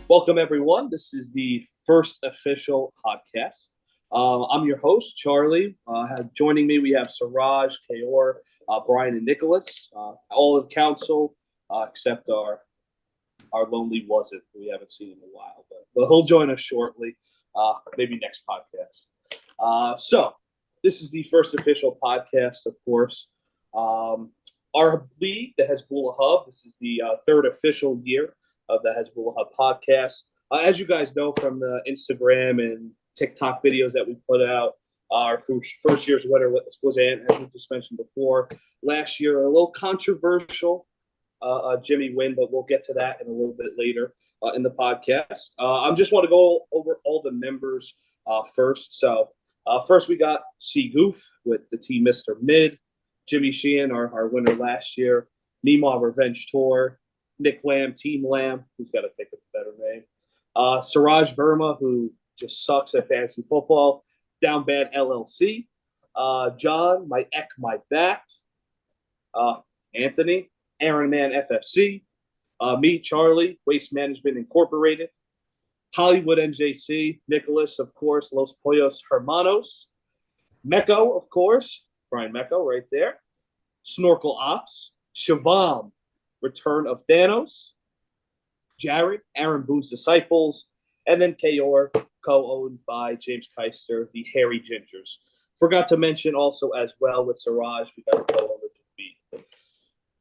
Welcome, everyone. This is the first official podcast. I'm your host, Charlie. Joining me, we have Siraj, Kaor, Brian, and Nicholas, all in council, except our lonely wasn't. We haven't seen him in a while, but he'll join us shortly, maybe next podcast. So, this is the first official podcast, of course. Our league, the Hasbulla Hub, this is the third official year of the Hasbulla Hub podcast. As you guys know from the Instagram and TikTok videos that we put out, our first year's winner was Ant, as we just mentioned before. Last year, a little controversial Jimmy win, but we'll get to that in a little bit later in the podcast. I just want to go over all the members first. So first we got C Goof with the team Mr. Mid, Jimmy Sheehan, our winner last year, Nima Revenge Tour, Nick Lamb, Team Lamb, who's got to think of a better name, Siraj Verma, who just sucks at fantasy football, Down Bad LLC, John, My Ek, My Back, Anthony, Aaron Man FFC, me, Charlie, Waste Management Incorporated, Hollywood NJC, Nicholas, of course, Los Pollos Hermanos, Mecco, of course, Brian Mecco right there, Snorkel Ops, Shavam, Return of Thanos, Jared, Aaron Boone's Disciples, and then Kaor, co-owned by James Keister, the Hairy Gingers. Forgot to mention also as well with Siraj, we got a co-owner to beat.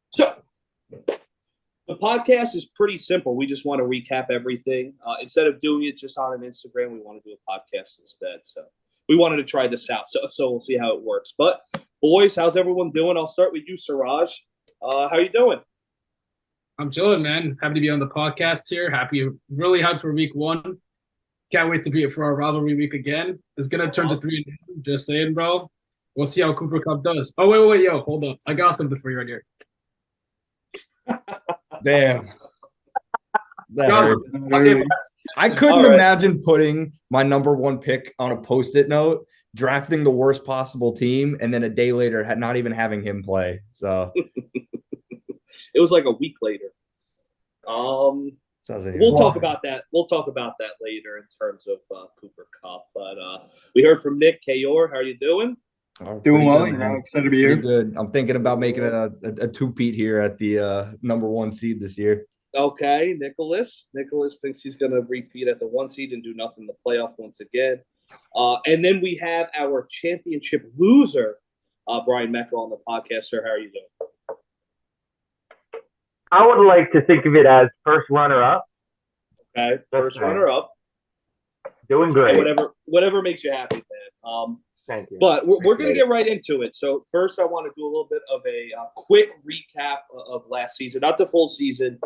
So, the podcast is pretty simple. We just want to recap everything. Instead of doing it just on an Instagram, we want to do a podcast instead. So, we wanted to try this out. So we'll see how it works. But, boys, how's everyone doing? I'll start with you, Siraj. How you doing? I'm chilling, man. Happy to be on the podcast here. Really hyped for week one. Can't wait to be for our rivalry week again. It's gonna turn to 3-0. Just saying, bro. We'll see how Cooper Cup does. Oh, wait, yo, hold up. I got something for you right here. Damn. I couldn't imagine putting my number one pick on a Post-it note, drafting the worst possible team, and then a day later not even having him play. So it was like a week later. We'll talk about that. We'll talk about that later in terms of Cooper Cup. But we heard from Nick Kaor. How are you doing? Doing well. I'm excited to be here. Good. I'm thinking about making a two-peat here at the number one seed this year. Okay, Nicholas. Nicholas thinks he's going to repeat at the one seed and do nothing in the playoff once again. And then we have our championship loser, Brian Mecco, on the podcast. Sir, how are you doing? I would like to think of it as first runner-up. Okay, first runner-up. Doing great. Whatever makes you happy, man. Thank you. But we're going to get right into it. So first, I want to do a little bit of a quick recap of last season. Not the full season,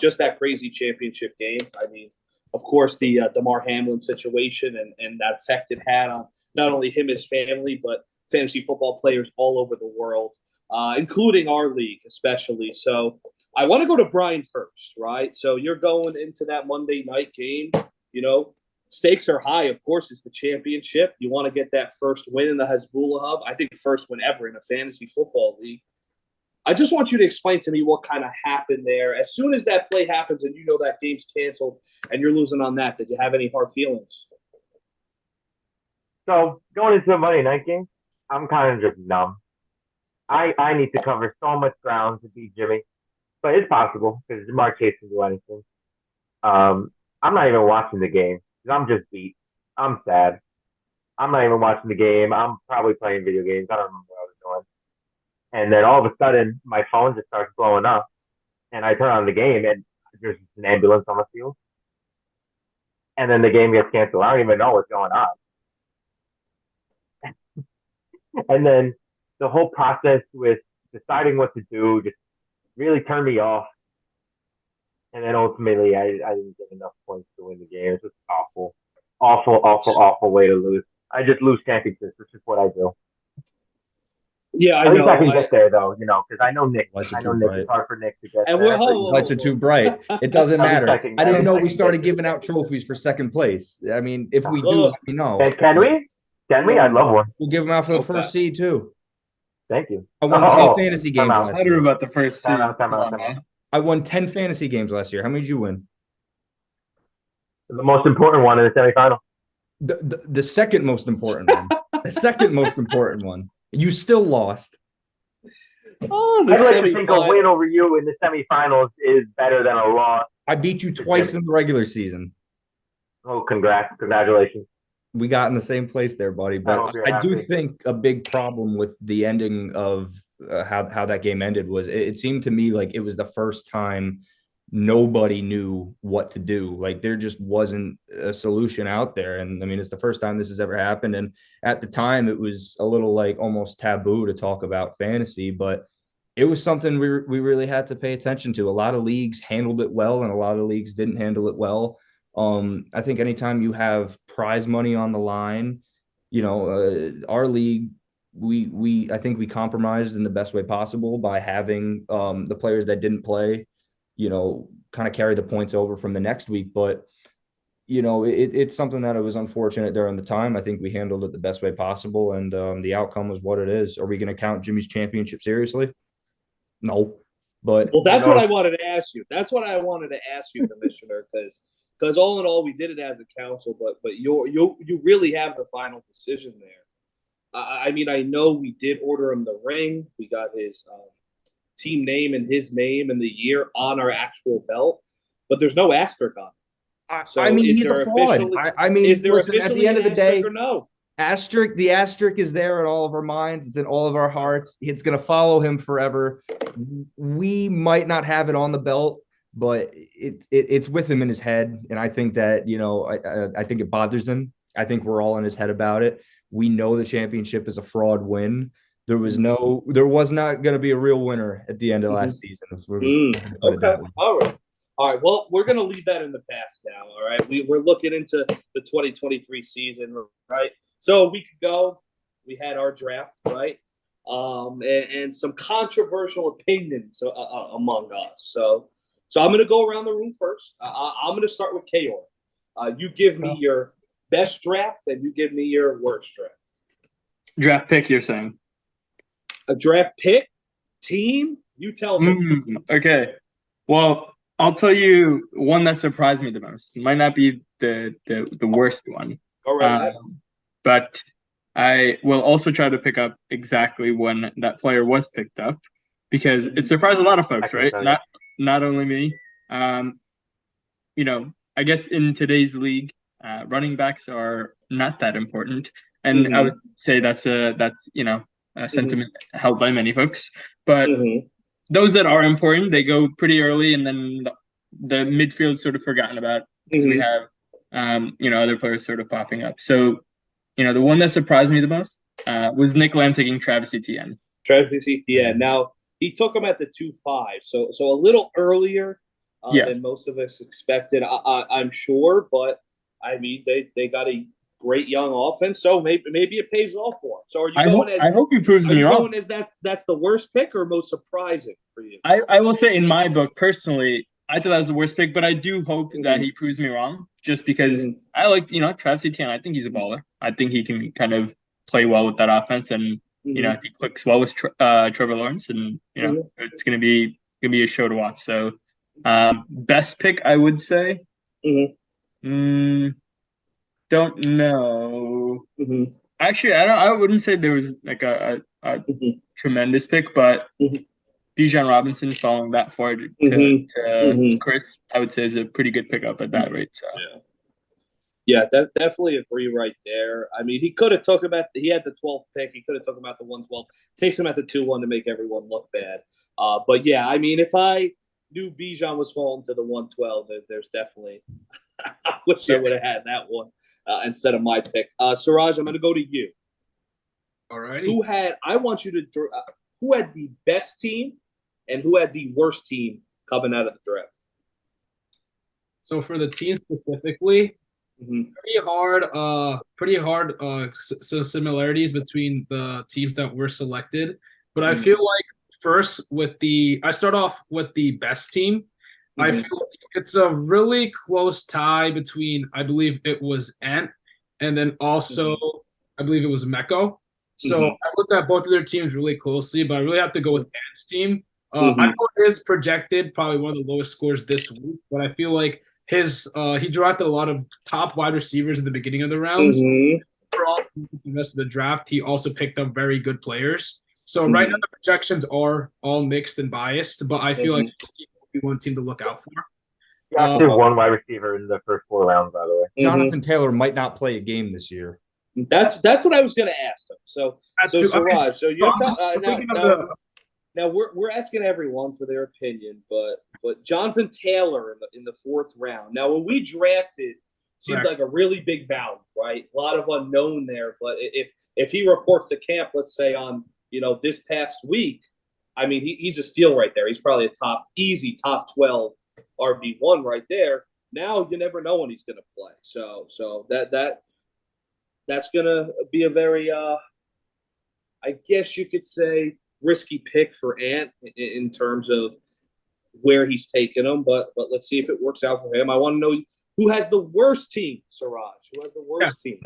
just that crazy championship game. I mean, of course, the Damar Hamlin situation and that effect it had on not only him, his family, but fantasy football players all over the world, including our league especially. So I want to go to Brian first, right? So you're going into that Monday night game, stakes are high. Of course, it's the championship. You want to get that first win in the Hasbulla Hub. I think first win ever in a fantasy football league. I just want you to explain to me what kind of happened there. As soon as that play happens and you know that game's canceled and you're losing on that, did you have any hard feelings? So going into the Monday night game, I'm kind of just numb. I need to cover so much ground to beat Jimmy. But it's possible because Jamar Chase can do anything. I'm not even watching the game because I'm just beat. I'm sad. I'm not even watching the game. I'm probably playing video games. I don't remember what I was doing. And then all of a sudden, my phone just starts blowing up. And I turn on the game, and there's an ambulance on the field. And then the game gets canceled. I don't even know what's going on. And then the whole process with deciding what to do just really turned me off. And then ultimately, I didn't get enough points to win the game. It's just awful. Awful way to lose. I just lose championships, which is what I do. Yeah, I know. At least I can get there, though, because I know Nick. It's hard for Nick to get and there. Lights are too bright. It doesn't matter. I didn't know we started giving out trophies for second place. I mean, if we do, let me know. Can we? I'd love one. We'll give them out for the first seed, too. Thank you. I won 10 fantasy games last I year. don't know about the first seed. Time out. I won 10 fantasy games last year. How many did you win? The most important one in the semifinal. The second most important one. The second most important one. You still lost. Oh, I'd like to think a win over you in the semifinals is better than a loss. I beat you twice in the regular season. Oh, congratulations. We got in the same place there, buddy. But I do think a big problem with the ending of how that game ended was it seemed to me like it was the first time nobody knew what to do. Like there just wasn't a solution out there. And I mean, it's the first time this has ever happened. And at the time it was a little like almost taboo to talk about fantasy, but it was something we really had to pay attention to. A lot of leagues handled it well and a lot of leagues didn't handle it well. I think anytime you have prize money on the line, our league, I think we compromised in the best way possible by having the players that didn't play, kind of carry the points over from the next week. But, it's something that it was unfortunate during the time. I think we handled it the best way possible. And the outcome was what it is. Are we going to count Jimmy's championship seriously? No. But that's what I wanted to ask you. That's what I wanted to ask you, Commissioner, because all in all, we did it as a council, but you really have the final decision there. I mean, I know we did order him the ring. We got his team name and his name and the year on our actual belt, but there's no asterisk on it. So I mean, he's a fraud. Listen, at the end of the day, no? The asterisk is there in all of our minds. It's in all of our hearts. It's going to follow him forever. We might not have it on the belt, but it's with him in his head. And I think that, I think it bothers him. I think we're all in his head about it. We know the championship is a fraud win. There was not going to be a real winner at the end of last season. Okay. All right. Well, we're going to leave that in the past now. All right. We're looking into the 2023 season, right? So a week ago, we had our draft, right? And some controversial opinions among us. So I'm going to go around the room first. I'm going to start with Kaor. You give me your best draft, and you give me your worst draft. Draft pick, you're saying? A draft pick? Team? You tell me. Okay. Well, I'll tell you one that surprised me the most. It might not be the worst one. All right. But I will also try to pick up exactly when that player was picked up because it surprised a lot of folks, right? Not only me. I guess in today's league, running backs are not that important, and I would say that's a sentiment held by many folks. But those that are important, they go pretty early, and then the midfield is sort of forgotten about because we have other players sort of popping up. So the one that surprised me the most was Nick Lamb taking Travis Etienne. Now he took him at the 2-5, so a little earlier than most of us expected. I'm sure, but I mean they got a great young offense, so maybe it pays off for him. So are you I hope he proves me wrong. Is that's the worst pick or most surprising for you? I will say in my book personally, I thought that was the worst pick, but I do hope that he proves me wrong, just because I like Travis Etienne. I think he's a baller. I think he can kind of play well with that offense, and he clicks well with Trevor Lawrence, and it's gonna be a show to watch. So best pick, I would say. Don't know. Actually, I wouldn't say there was like a tremendous pick, but Bijan Robinson falling that far to Chris, I would say is a pretty good pickup at that rate. So yeah, definitely agree right there. I mean, he could have took him he had the 12th pick. He could have took him at the 112. Takes him at the 2-1 to make everyone look bad. But yeah, I mean, if I knew Bijan was falling to the 112, there's definitely I wish I would have had that one instead of my pick. Siraj, I'm going to go to you. All right. Who had the best team and who had the worst team coming out of the draft? So for the team specifically, pretty hard similarities between the teams that were selected. But I feel like first I start off with the best team. I feel like it's a really close tie between, I believe it was Ant, and then also I believe it was Mecco. So I looked at both of their teams really closely, but I really have to go with Ant's team. I know it is projected probably one of the lowest scores this week, but I feel like he drafted a lot of top wide receivers at the beginning of the rounds. Overall, the rest of the draft, he also picked up very good players. So right now the projections are all mixed and biased, but I feel like this team will be one team to look out for. Yeah, actually one wide receiver in the first 4 rounds, by the way. Jonathan Taylor might not play a game this year. That's what I was going to ask him. So Siraj, so you're now we're asking everyone for their opinion, but Jonathan Taylor in the 4th round. Now, when we drafted, seemed like a really big value, right? A lot of unknown there, but if he reports to camp, let's say on this past week, I mean he's a steal right there. He's probably a easy top 12 RB1 right there. Now you never know when he's going to play. So that's going to be a very I guess you could say risky pick for Ant in terms of where he's taken him, but let's see if it works out for him. I want to know who has the worst team, Siraj. Who has the worst team?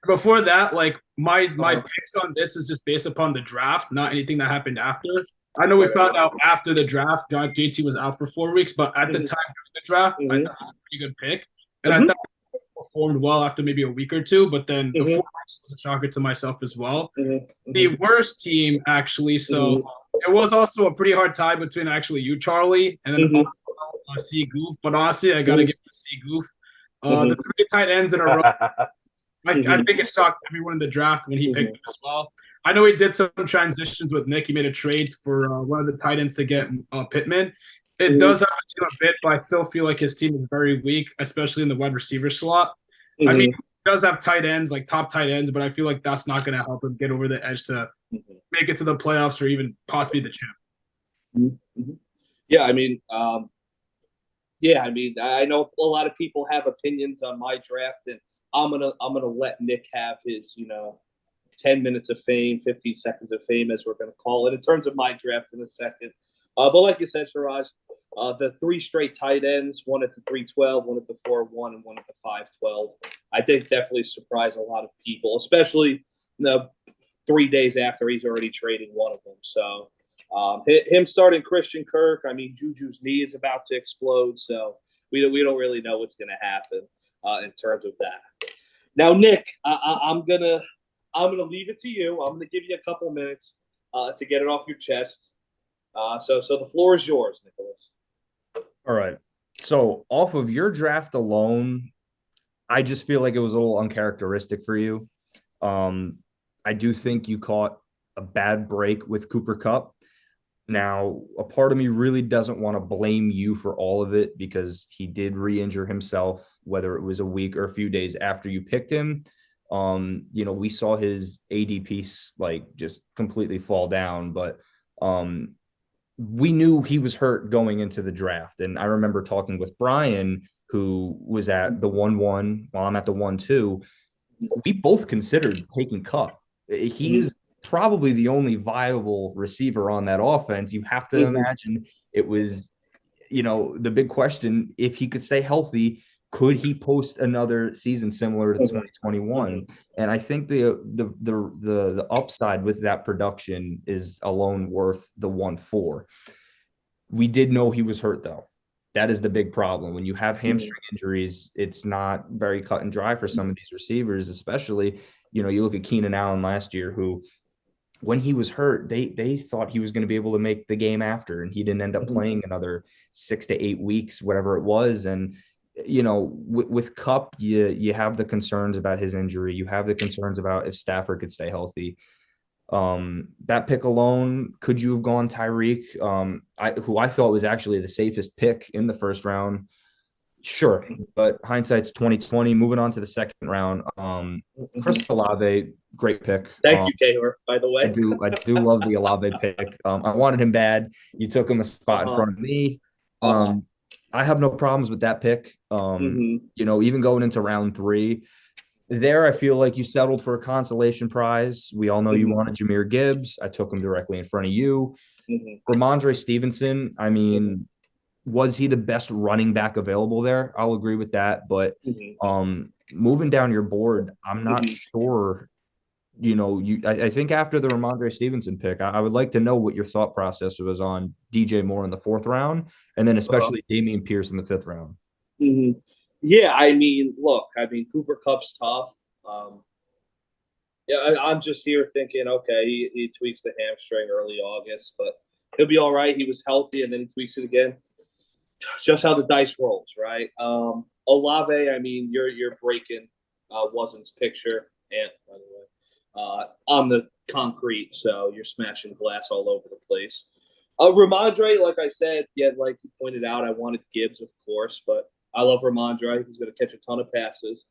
Before that, like my picks on this is just based upon the draft, not anything that happened after. I know we found out after the draft, JT was out for 4 weeks, but at the time of the draft, I thought it was a pretty good pick, and I thought he performed well after maybe a week or two. But then the 4 weeks was a shocker to myself as well. The worst team, actually, so it was also a pretty hard tie between actually you, Charlie, and then also C Goof. But honestly, I gotta give it to C Goof. The 3 tight ends in a row. I think it shocked everyone in the draft when he picked him as well. I know he did some transitions with Nick. He made a trade for one of the tight ends to get Pittman. It does have a team a bit, but I still feel like his team is very weak, especially in the wide receiver slot. I mean, he does have tight ends, like top tight ends, but I feel like that's not going to help him get over the edge to make it to the playoffs or even possibly the champ. Yeah, I mean, I know a lot of people have opinions on my draft, and I'm gonna let Nick have his 10 minutes of fame, 15 seconds of fame, as we're gonna call it, in terms of my draft in a second. But like you said, Siraj, the 3 straight tight ends, one at the 312, one at the 4-1, and one at the 512. I think definitely surprised a lot of people, especially 3 days after he's already trading one of them. So him starting Christian Kirk, I mean, Juju's knee is about to explode, so we don't really know what's going to happen in terms of that. Now, Nick, I'm gonna leave it to you. I'm gonna give you a couple minutes to get it off your chest. So the floor is yours, Nicholas. All right. So off of your draft alone, I just feel like it was a little uncharacteristic for you. I do think you caught a bad break with Cooper Kupp. Now, a part of me really doesn't want to blame you for all of it because he did re-injure himself, whether it was a week or a few days after you picked him. We saw his ADP just completely fall down, but we knew he was hurt going into the draft. And I remember talking with Brian, who was at the 1-1 while I'm at the 1-2. We both considered taking Kupp. He's probably the only viable receiver on that offense. You have to imagine it was, the big question, if he could stay healthy, could he post another season similar to 2021? And I think the upside with that production is alone worth the 1-4. We did know he was hurt, though. That is the big problem. When you have hamstring injuries, it's not very cut and dry for some of these receivers, especially, you look at Keenan Allen last year, who, when he was hurt, they thought he was going to be able to make the game after, and he didn't end up playing another 6 to 8 weeks, whatever it was. And, with Kupp, you have the concerns about his injury. You have the concerns about if Stafford could stay healthy. That pick alone, could you have gone Tyreek, who I thought was actually the safest pick in the first round? Sure, but hindsight's 2020. Moving on to the second round, Chris Olave, great pick. Thank you, Kaylor, by the way. I do love the Olave pick. I wanted him bad. You took him a spot in front of me. I have no problems with that pick. Even going into round 3, there I feel like you settled for a consolation prize. We all know you wanted Jahmyr Gibbs. I took him directly in front of you. Ramondre Stevenson, I mean, was he the best running back available there? I'll agree with that. But moving down your board, I'm not sure. I think after the Ramondre Stevenson pick, I would like to know what your thought process was on DJ Moore in the 4th round, and then especially Dameon Pierce in the 5th round. Mm-hmm. Yeah, I mean, look, Cooper Cup's tough. Yeah, I'm just here thinking, okay, he tweaks the hamstring early August, but he'll be all right. He was healthy, and then he tweaks it again. Just how the dice rolls, right? Olave, I mean, you're breaking Wasn't picture, and by the way, on the concrete, so you're smashing glass all over the place. Ramondre, like I said, yeah, like you pointed out, I wanted Gibbs, of course, but I love Ramondre. He's going to catch a ton of passes.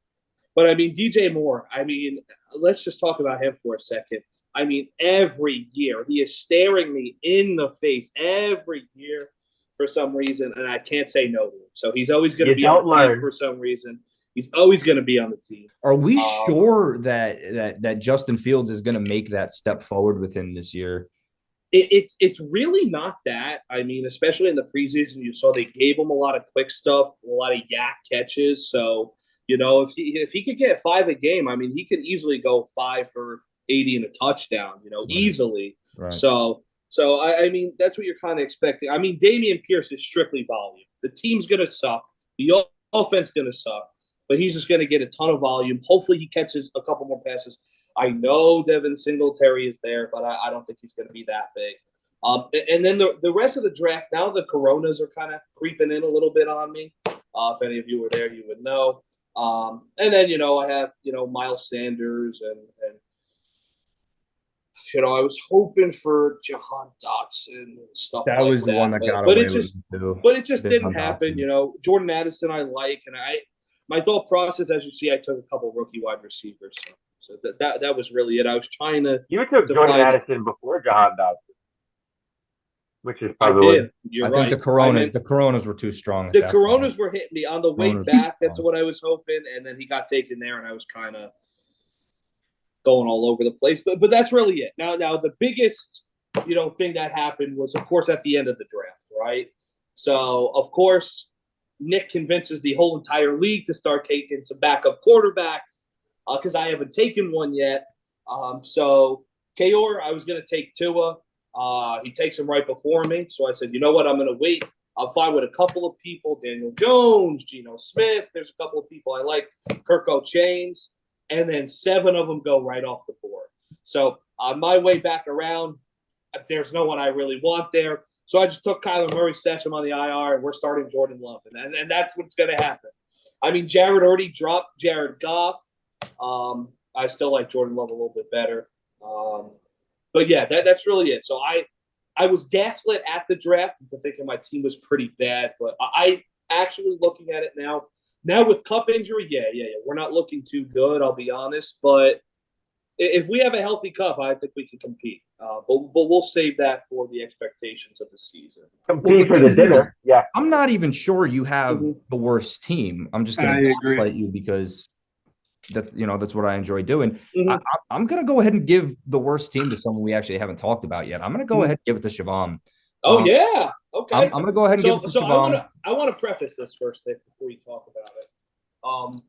But I mean, DJ Moore, I mean, let's just talk about him for a second. I mean, every year he is staring me in the face every year for some reason, and I can't say no to him. So he's always going to be on the team for some reason. He's always going to be on the team. Are we sure that Justin Fields is going to make that step forward with him this year? It's really not that. I mean, especially in the preseason, you saw they gave him a lot of quick stuff, a lot of yak catches. So, you know, if he could get 5 a game, I mean, he could easily go 5 for 80 and a touchdown, you know, easily. Right. So I mean, that's what you're kind of expecting. I mean, Dameon Pierce is strictly volume. The team's going to suck. The offense going to suck. But he's just going to get a ton of volume. Hopefully he catches a couple more passes. I know Devin Singletary is there, but I don't think he's going to be that big. And then the rest of the draft, now the Coronas are kind of creeping in a little bit on me. If any of you were there, you would know. And then, you know, I have, you know, Miles Sanders and you know, I was hoping for Jahan Dotson and stuff that like was the that. one that got away with it too. But it just didn't happen. You know, Jordan Addison I like, and my thought process, as you see, I took a couple rookie wide receivers. So that was really it. I was trying to. You took Jordan Addison before Jahan Dotson, which is probably. I did. You're right. think the Coronas were too strong. The Coronas were hitting me on the way back. That's what I was hoping, and then he got taken there, and I was kind of going all over the place. But that's really it. Now the biggest, you know, thing that happened was, of course, at the end of the draft, right? So of course, Nick convinces the whole entire league to start taking some backup quarterbacks because I haven't taken one yet. So Kayor, I was going to take Tua. He takes him right before me. So I said, you know what? I'm going to wait. I'm fine with a couple of people, Daniel Jones, Geno Smith. There's a couple of people I like, Kirk Chains. And then 7 of them go right off the board. So on my way back around, there's no one I really want there. So I just took Kyler Murray, stashed him on the IR, and we're starting Jordan Love. And that's what's going to happen. I mean, Jared already dropped Jared Goff. I still like Jordan Love a little bit better. But, yeah, that's really it. So I was gaslit at the draft into thinking my team was pretty bad. But I actually looking at it now with Cup injury, yeah, we're not looking too good, I'll be honest. But if we have a healthy Cup, I think we can compete. But we'll save that for the expectations of the season. Compete for the dinner, yeah. I'm not even sure you have the worst team. I'm just going to gaslight you because that's what I enjoy doing. I'm going to go ahead and give the worst team to someone we actually haven't talked about yet. I'm going to go ahead and give it to Siobhan. Oh, yeah. Okay. I'm going to go ahead and give it to Siobhan. I want to preface this first, Nick, before you talk about it.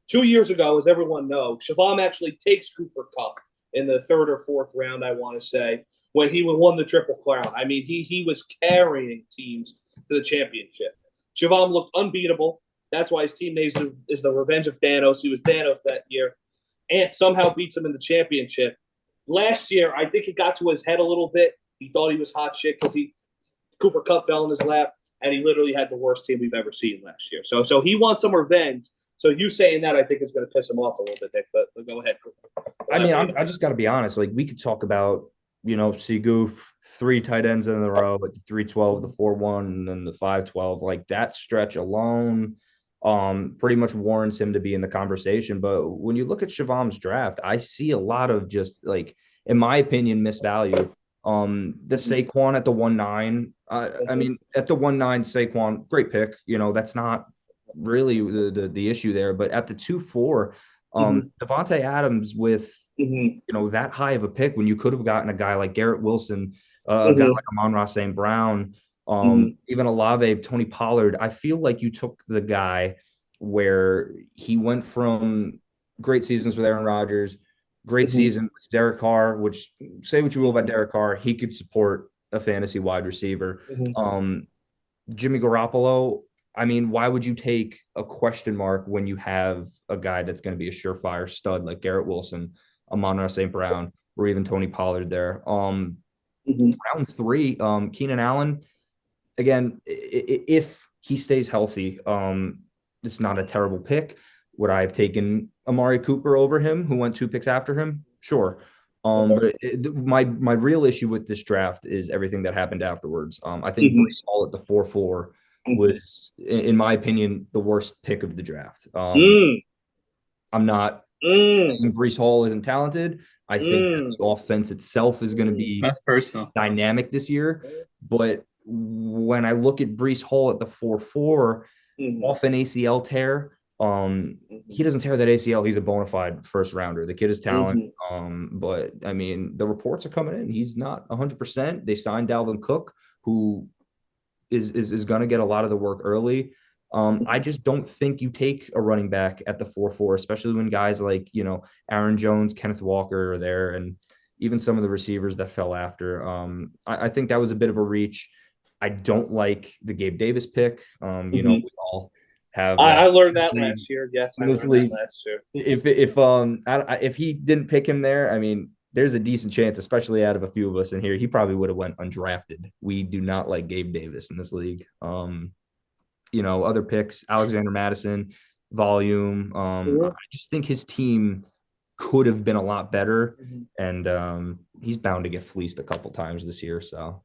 2 years ago, as everyone knows, Siobhan actually takes Cooper Kupp in the 3rd or 4th round, I want to say, when he won the Triple Crown. I mean, he was carrying teams to the championship. Siobhan looked unbeatable. That's why his team name is the Revenge of Thanos. He was Thanos that year. Ant somehow beats him in the championship. Last year, I think it got to his head a little bit. He thought he was hot shit because Cooper Kupp fell in his lap, and he literally had the worst team we've ever seen last year. So he wants some revenge. So you saying that, I think, is going to piss him off a little bit, Nick. But go ahead. I mean, I just got to be honest. Like, we could talk about, you know, Seagoof, 3 tight ends in a row, like the 3-12, the 4-1, and then the 5-12. Like, that stretch alone pretty much warrants him to be in the conversation. But when you look at Siobhan's draft, I see a lot of just, like, in my opinion, misvalue. The Saquon at the 1-9. I mean, at the 1-9, Saquon, great pick. You know, that's not really the issue there. But at the 2-4, Devontae Adams with you know, that high of a pick when you could have gotten a guy like Garrett Wilson, a guy like Amon-Ra St. Brown, even Olave, Tony Pollard. I feel like you took the guy where he went from great seasons with Aaron Rodgers, great season with Derek Carr, which, say what you will about Derek Carr, he could support a fantasy wide receiver. Jimmy Garoppolo, I mean, why would you take a question mark when you have a guy that's going to be a surefire stud like Garrett Wilson, Amon-Ra St. Brown, or even Tony Pollard there? Round 3, Keenan Allen, again, if he stays healthy, it's not a terrible pick. Would I have taken Amari Cooper over him, who went 2 picks after him? Sure. But my real issue with this draft is everything that happened afterwards. I think Breece Hall at the 4-4 was, in my opinion, the worst pick of the draft. I'm not saying Breece Hall isn't talented. I think that the offense itself is going to be dynamic this year. But when I look at Breece Hall at the 4-4, off an ACL tear, he doesn't tear that ACL. He's a bona fide first rounder. The kid is talent. But I mean, the reports are coming in. He's not 100%. They signed Dalvin Cook, who is going to get a lot of the work early. I just don't think you take a running back at the 4-4, especially when guys like, Aaron Jones, Kenneth Walker are there, and even some of the receivers that fell after. I think that was a bit of a reach. I don't like the Gabe Davis pick. We all have. I learned that last year. Yes, I learned that last year. If he didn't pick him there, I mean, there's a decent chance, especially out of a few of us in here, he probably would have went undrafted. We do not like Gabe Davis in this league. Other picks, Alexander Madison, volume. I just think his team could have been a lot better, and he's bound to get fleeced a couple times this year. So,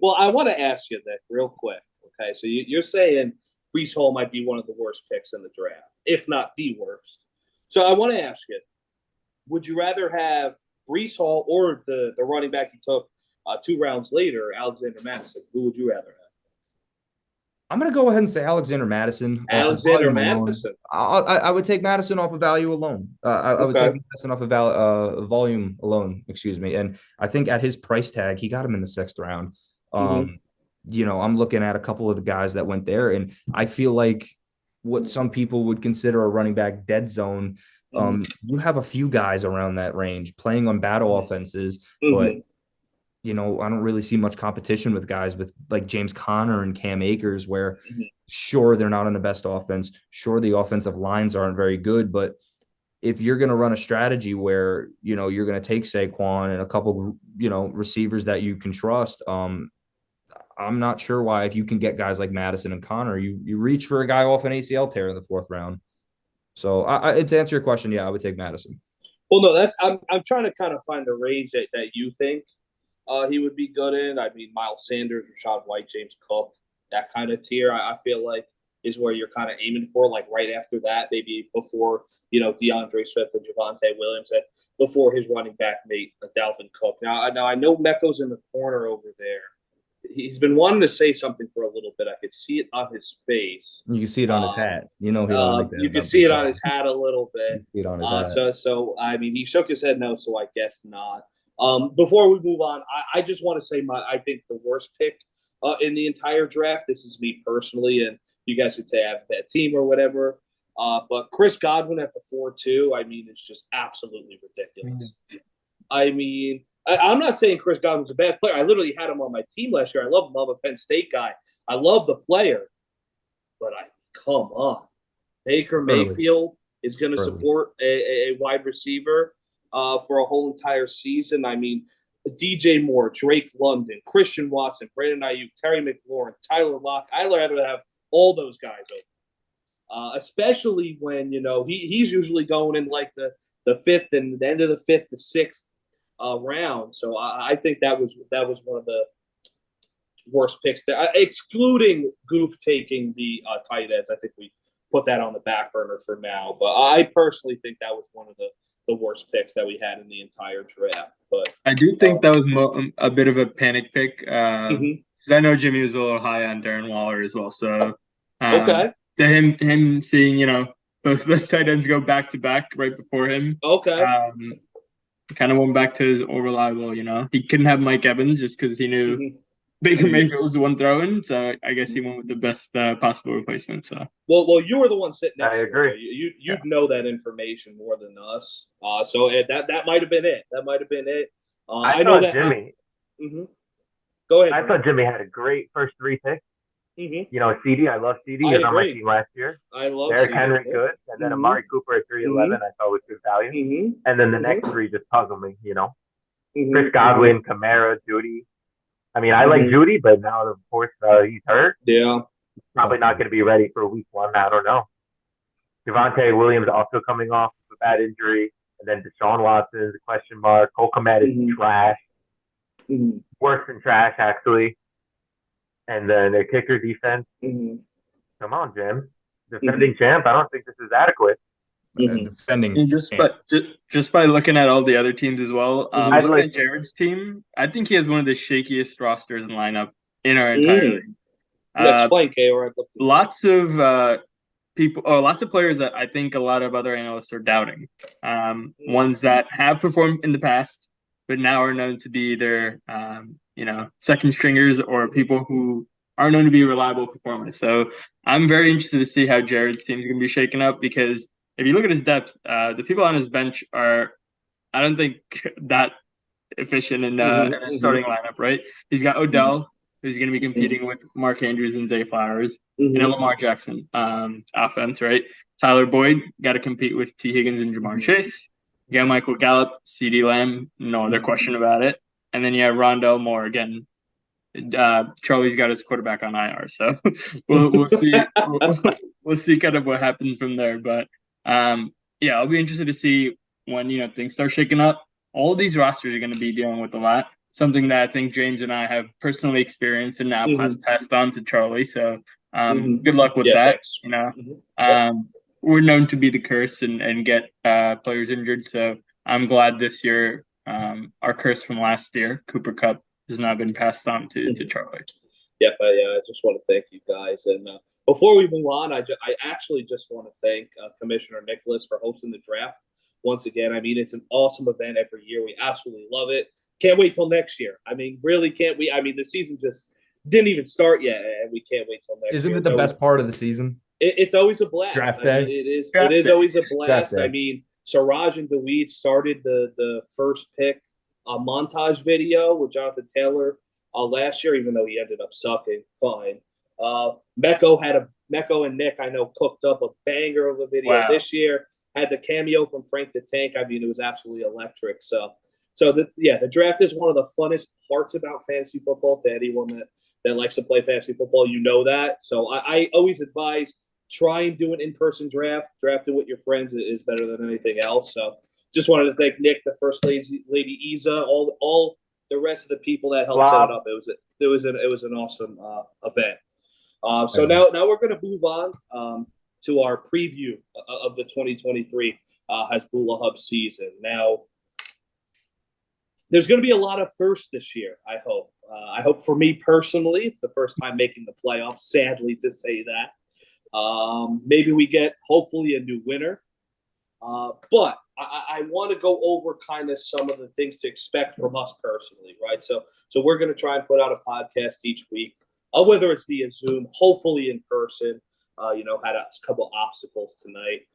well, I want to ask you that real quick. Okay, so you're saying Breece Hall might be one of the worst picks in the draft, if not the worst. So I want to ask you, would you rather have Breece Hall or the running back you took 2 rounds later, Alexander Madison? Who would you rather have? I'm going to go ahead and say Alexander Madison. Alexander Madison. I would take Madison off of value alone. I would take Madison off of volume alone, excuse me. And I think at his price tag, he got him in the 6th round. I'm looking at a couple of the guys that went there, and I feel like what some people would consider a running back dead zone. You have a few guys around that range playing on battle offenses, but I don't really see much competition with guys with like James Conner and Cam Akers, where sure, they're not on the best offense. Sure, the offensive lines aren't very good, but if you're going to run a strategy where, you're going to take Saquon and a couple, receivers that you can trust, I'm not sure why, if you can get guys like Madison and Conner, you reach for a guy off an ACL tear in the 4th round. So to answer your question, yeah, I would take Madison. Well, no, I'm trying to kind of find the range that you think he would be good in. I mean, Miles Sanders, Rachaad White, James Cook, that kind of tier, I feel like is where you're kind of aiming for, like right after that, maybe before, DeAndre Swift and Javonte Williams, and before his running back mate, Dalvin Cook. Now I know Mecco's in the corner over there. He's been wanting to say something for a little bit. I could see it on his face. You can see it on his hat. He don't like that. You can see it on his hat a little bit. See it on his hat. So I mean, he shook his head no, so I guess not. Before we move on, I just want to say I think the worst pick in the entire draft. This is me personally, and you guys could say I have a bad team or whatever. But Chris Godwin at the 4-2, I mean, it's just absolutely ridiculous. I mean, I'm not saying Chris Godwin's a bad player. I literally had him on my team last year. I love him. I'm a Penn State guy. I love the player. But come on. Baker Mayfield is going to support a wide receiver for a whole entire season. I mean, DJ Moore, Drake London, Christian Watson, Brandon Ayuk, Terry McLaurin, Tyler Lockett. I'd rather have all those guys open. Especially when, he's usually going in like the 5th and the end of the 5th to 6th round. So I think that was one of the worst picks there, excluding Goof taking the tight ends. I think we put that on the back burner for now. But I personally think that was one of the worst picks that we had in the entire draft. But I do think that was a bit of a panic pick because I know Jimmy was a little high on Darren Waller as well. So okay, to him seeing both tight ends go back to back right before him. Okay. Kind of went back to his all reliable. He couldn't have Mike Evans just because he knew Baker Mayfield was the one throwing. So I guess he went with the best possible replacement. So well, you were the one sitting next to him. I agree. You know that information more than us. So that might have been it. That might have been it. I know that Jimmy. Go ahead. I thought Jimmy had a great first 3 picks. You know, CD, I love CD. He was on my team last year. I love Derrick CD. Henry, good. And then Amari Cooper at 311, I thought was good value. And then the next three just puzzle me, you know. Chris Godwin, Kamara, Judy. I mean, I like Judy, but now, of course, he's hurt. Yeah. Probably not going to be ready for week 1. I don't know. Javonte Williams also coming off a bad injury. And then Deshaun Watson is a question mark. Cole Kmet is trash. Worse than trash, actually. And then their kicker defense. Come on, Jim. Defending champ. I don't think this is adequate. Defending and just by looking at all the other teams as well, looking at Jared's team, I think he has one of the shakiest rosters in lineup in our entire league. Explain, KR. Lots of lots of players that I think a lot of other analysts are doubting. Ones that have performed in the past, but now are known to be either second stringers or people who are known to be reliable performers. So I'm very interested to see how Jared's team is going to be shaken up, because if you look at his depth, the people on his bench are, I don't think, that efficient in his starting lineup, right? He's got Odell, who's going to be competing with Mark Andrews and Zay Flowers, and a Lamar Jackson offense, right? Tyler Boyd got to compete with T. Higgins and Jamar Chase. You got Michael Gallup, CeeDee Lamb, no other question about it. And then you have Rondell Moore again. Charlie's got his quarterback on IR, so we'll see. We'll see kind of what happens from there. But I'll be interested to see when things start shaking up. All these rosters are going to be dealing with a lot. Something that I think James and I have personally experienced and now passed on to Charlie. So good luck with that. Thanks. We're known to be the curse and get players injured. So I'm glad this year our curse from last year, Cooper Kupp, has now been passed on to Charlie. Yep, I just want to thank you guys. And before we move on, I actually just want to thank Commissioner Nicholas for hosting the draft once again. I mean, it's an awesome event every year. We absolutely love it. Can't wait till next year. I mean, really can't we? I mean, the season just didn't even start yet, and we can't wait till next year. Isn't it the best part of the season? It's always a blast. Draft day. It is always a blast. I mean, Siraj and DeWeed started the first pick montage video with Jonathan Taylor last year, even though he ended up sucking. Fine. Mecco and Nick, I know, cooked up a banger of a video this year. Had the cameo from Frank the Tank. I mean, it was absolutely electric. So the draft is one of the funnest parts about fantasy football. To anyone that likes to play fantasy football, you know that. So I always advise try and do an in-person draft. Drafting with your friends is better than anything else. So just wanted to thank Nick, the first lady Isa, all the rest of the people that helped set it up. It was an awesome event. So now we're going to move on to our preview of the 2023 Hasbulla Hub season. Now, there's going to be a lot of firsts this year, I hope. I hope for me personally, it's the first time making the playoffs, sadly to say that. Maybe we get, hopefully, a new winner. But I want to go over kind of some of the things to expect from us personally, right? So we're going to try and put out a podcast each week, whether it's via Zoom, hopefully in person. Had a couple obstacles tonight.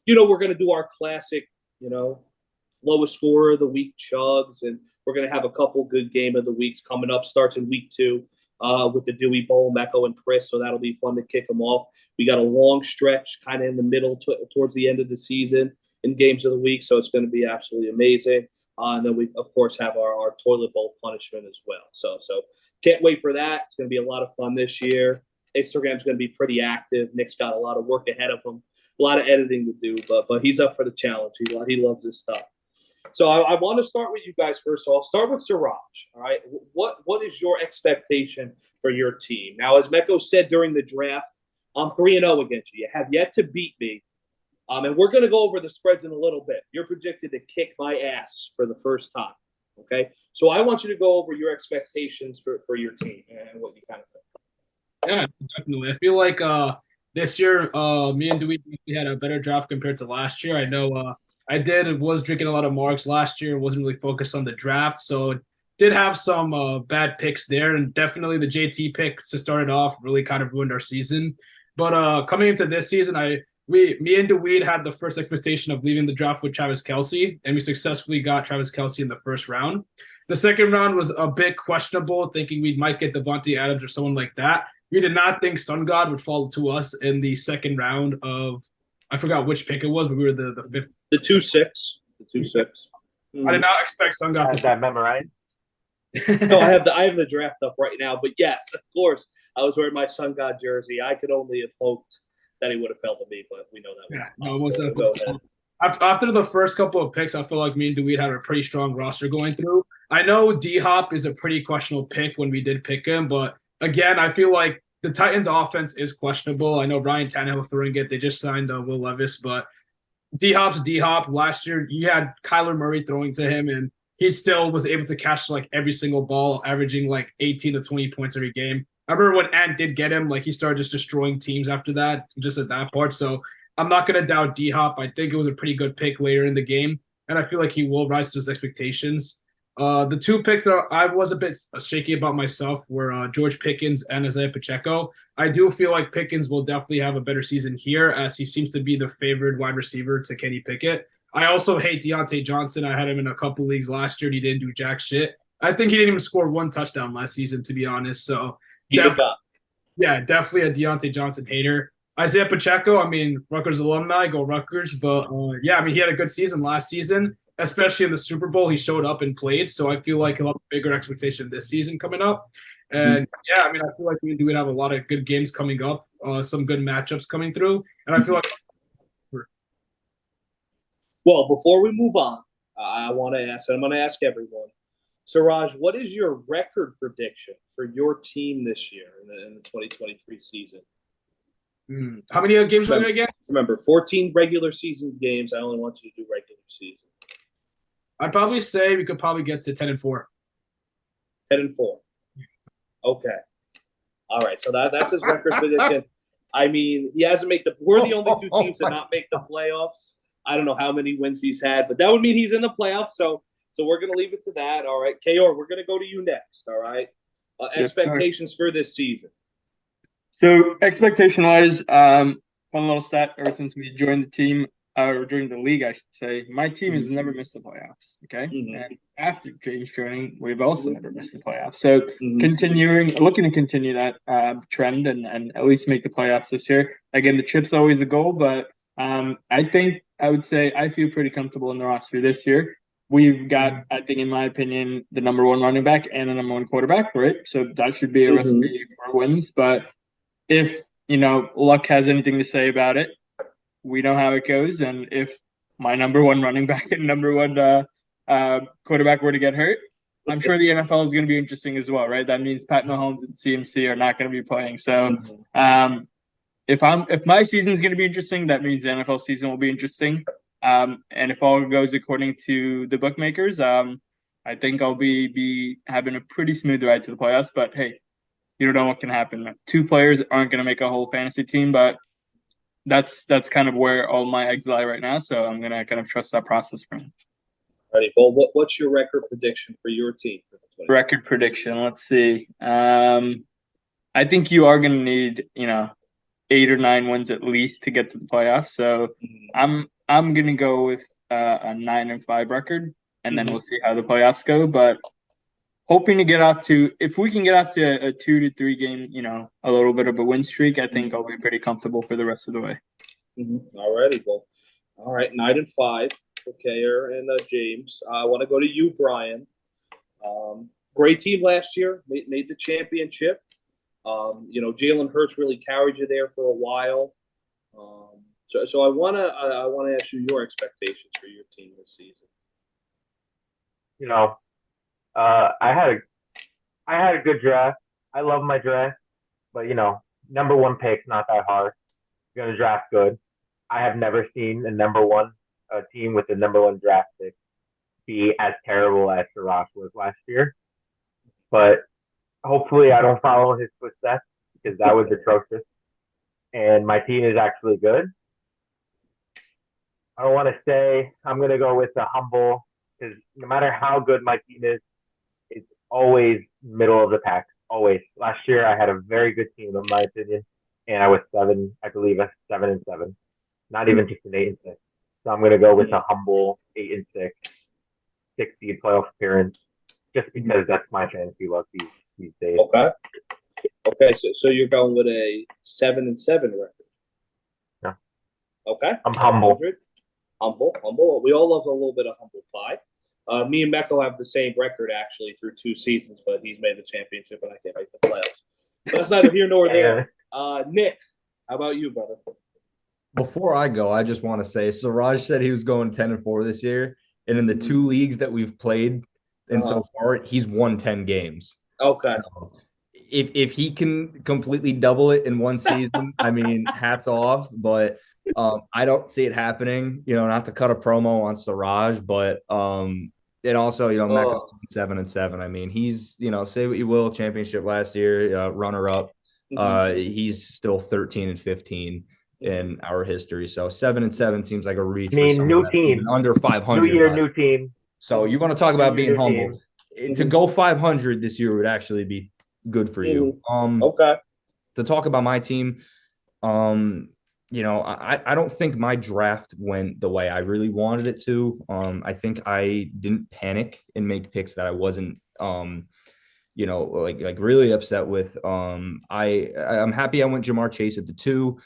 We're going to do our classic, lowest scorer of the week chugs, and we're going to have a couple good game of the weeks coming up. Starts in week 2 with the Dewey Bowl, Mecco and Chris, so that'll be fun to kick them off. We got a long stretch kind of in the middle towards the end of the season in games of the week, so it's going to be absolutely amazing. And then we, of course, have our toilet bowl punishment as well. So can't wait for that. It's going to be a lot of fun this year. Instagram's going to be pretty active. Nick's got a lot of work ahead of him, a lot of editing to do, but he's up for the challenge. He loves this stuff. So I want to start with you guys first of all. Start with Siraj. All right, what is your expectation for your team? Now, as Mecco said during the draft, I'm 3-0 against you. You have yet to beat me, and we're going to go over the spreads in a little bit. You're projected to kick my ass for the first time. Okay, so I want you to go over your expectations for your team and what you kind of think. Yeah, definitely. I feel like this year, me and Dewey had a better draft compared to last year. I know I was drinking a lot of marks last year, wasn't really focused on the draft, so did have some bad picks there, and definitely the JT pick to start it off really kind of ruined our season. But coming into this season, me and DeWeed had the first expectation of leaving the draft with Travis Kelce, and we successfully got Travis Kelce in the first round. The second round was a bit questionable, thinking we might get Devontae Adams or someone like that. We did not think Sun God would fall to us in the second round of, I forgot which pick it was, but we were the fifth. The 2-6. The 2-6. I did not expect Sun God to that memorized. No, I have the draft up right now. But yes, of course, I was wearing my Sun God jersey. I could only have hoped that he would have fell to me, but we know that. After the first couple of picks, I feel like me and Dewey had a pretty strong roster going through. I know D-Hop is a pretty questionable pick when we did pick him, but again, I feel like the Titans' offense is questionable. I know Ryan Tannehill throwing it. They just signed Will Levis, but D-Hop's D-Hop. Last year, you had Kyler Murray throwing to him, and he still was able to catch like every single ball, averaging like 18 to 20 points every game. I remember when Ant did get him, like he started just destroying teams after that, just at that part. So I'm not going to doubt D-Hop. I think it was a pretty good pick later in the game, and I feel like he will rise to his expectations. The two picks that I was a bit shaky about myself were George Pickens and Isaiah Pacheco. I do feel like Pickens will definitely have a better season here, as he seems to be the favored wide receiver to Kenny Pickett. I also hate Deontay Johnson. I had him in a couple leagues last year, and he didn't do jack shit. I think he didn't even score one touchdown last season, to be honest. So definitely a Deontay Johnson hater. Isaiah Pacheco, I mean, Rutgers alumni, go Rutgers. But yeah, I mean, he had a good season last season, especially in the Super Bowl. He showed up and played. So I feel like he'll have a bigger expectation this season coming up. And yeah, I mean, I feel like we do have a lot of good games coming up, some good matchups coming through. And I feel like. Well, before we move on, I want to ask, and I'm going to ask everyone, Siraj, what is your record prediction for your team this year in the 2023 season? How many games are we going to get? Remember, 14 regular season games. I only want you to do regular season. I'd probably say we could probably get to 10-4. 10-4. Okay. All right. So that's his record prediction. I mean, he hasn't made we're the only two teams to not make the playoffs. I don't know how many wins he's had, but that would mean he's in the playoffs. So we're going to leave it to that. All right. Kayor, we're going to go to you next. All right. Expectations for this season. So expectation-wise, fun little stat. Ever since we joined the team, or joined the league, I should say, my team has never missed the playoffs. Okay, and after James joining, we've also never missed the playoffs. So looking to continue that trend and at least make the playoffs this year. Again, the chip's always a goal, but I would say I feel pretty comfortable in the roster this year. We've got, I think, in my opinion, the number one running back and the number one quarterback, right? So that should be a recipe for wins. But if, luck has anything to say about it, we know how it goes. And if my number one running back and number one quarterback were to get hurt, I'm sure the NFL is going to be interesting as well, right? That means Pat Mahomes and CMC are not going to be playing. So if my season is going to be interesting, that means the NFL season will be interesting. And if all goes according to the bookmakers, I think I'll be having a pretty smooth ride to the playoffs. But hey, you don't know what can happen. Two players aren't going to make a whole fantasy team, but that's kind of where all my eggs lie right now. So I'm going to kind of trust that process for me. Alrighty, well, what's your record prediction for your team? Record prediction. Let's see. I think you are going to need, 8 or 9 wins at least to get to the playoffs. So I'm going to go with a 9-5 record, and then we'll see how the playoffs go. But hoping to get off to, if we can get off to a 2 to 3 game, a little bit of a win streak, I think I'll be pretty comfortable for the rest of the way. Alrighty, well, all right, 9-5 for Kayer and James. I want to go to you, Brian. Great team last year, made the championship. Jalen Hurts really carried you there for a while. So I want to ask you your expectations for your team this season. I had a good draft. I love my draft, but number one pick's not that hard. You're gonna draft good. I have never seen a team with the number one draft pick be as terrible as Siraj was last year. But hopefully I don't follow his footsteps, because that was atrocious. And my team is actually good. I don't want to say I'm going to go with the humble, because no matter how good my team is, it's always middle of the pack. Always. Last year I had a very good team, in my opinion, and I was 7-7. Not even just an 8-6. So I'm going to go with a humble 8-6, 6 seed playoff appearance. just because that's my fantasy luck these days. Okay. So you're going with a 7-7 record. Yeah. Okay. I'm humble. Humble. We all love a little bit of humble pie. Me and Mecco have the same record actually through 2 seasons, but he's made the championship and I can't make the playoffs. But that's neither here nor there. Nick, how about you, brother? Before I go, I just want to say Siraj said he was going 10-4 this year, and in the 2 leagues that we've played, and so far he's won 10 games. Okay. So if he can completely double it in one season, I mean, hats off. But I don't see it happening. Not to cut a promo on Siraj, but and also Mecca 7-7. I mean, he's say what you will, championship last year, runner up. He's still 13-15 in our history. So 7-7 seems like a reach. I mean, new team under 500. New year, new team. So you want to talk about being humble? To go 500 this year would actually be good for you. Okay. To talk about my team, I don't think my draft went the way I really wanted it to. I think I didn't panic and make picks that I wasn't like really upset with. I'm happy I went Jamar Chase at the 2.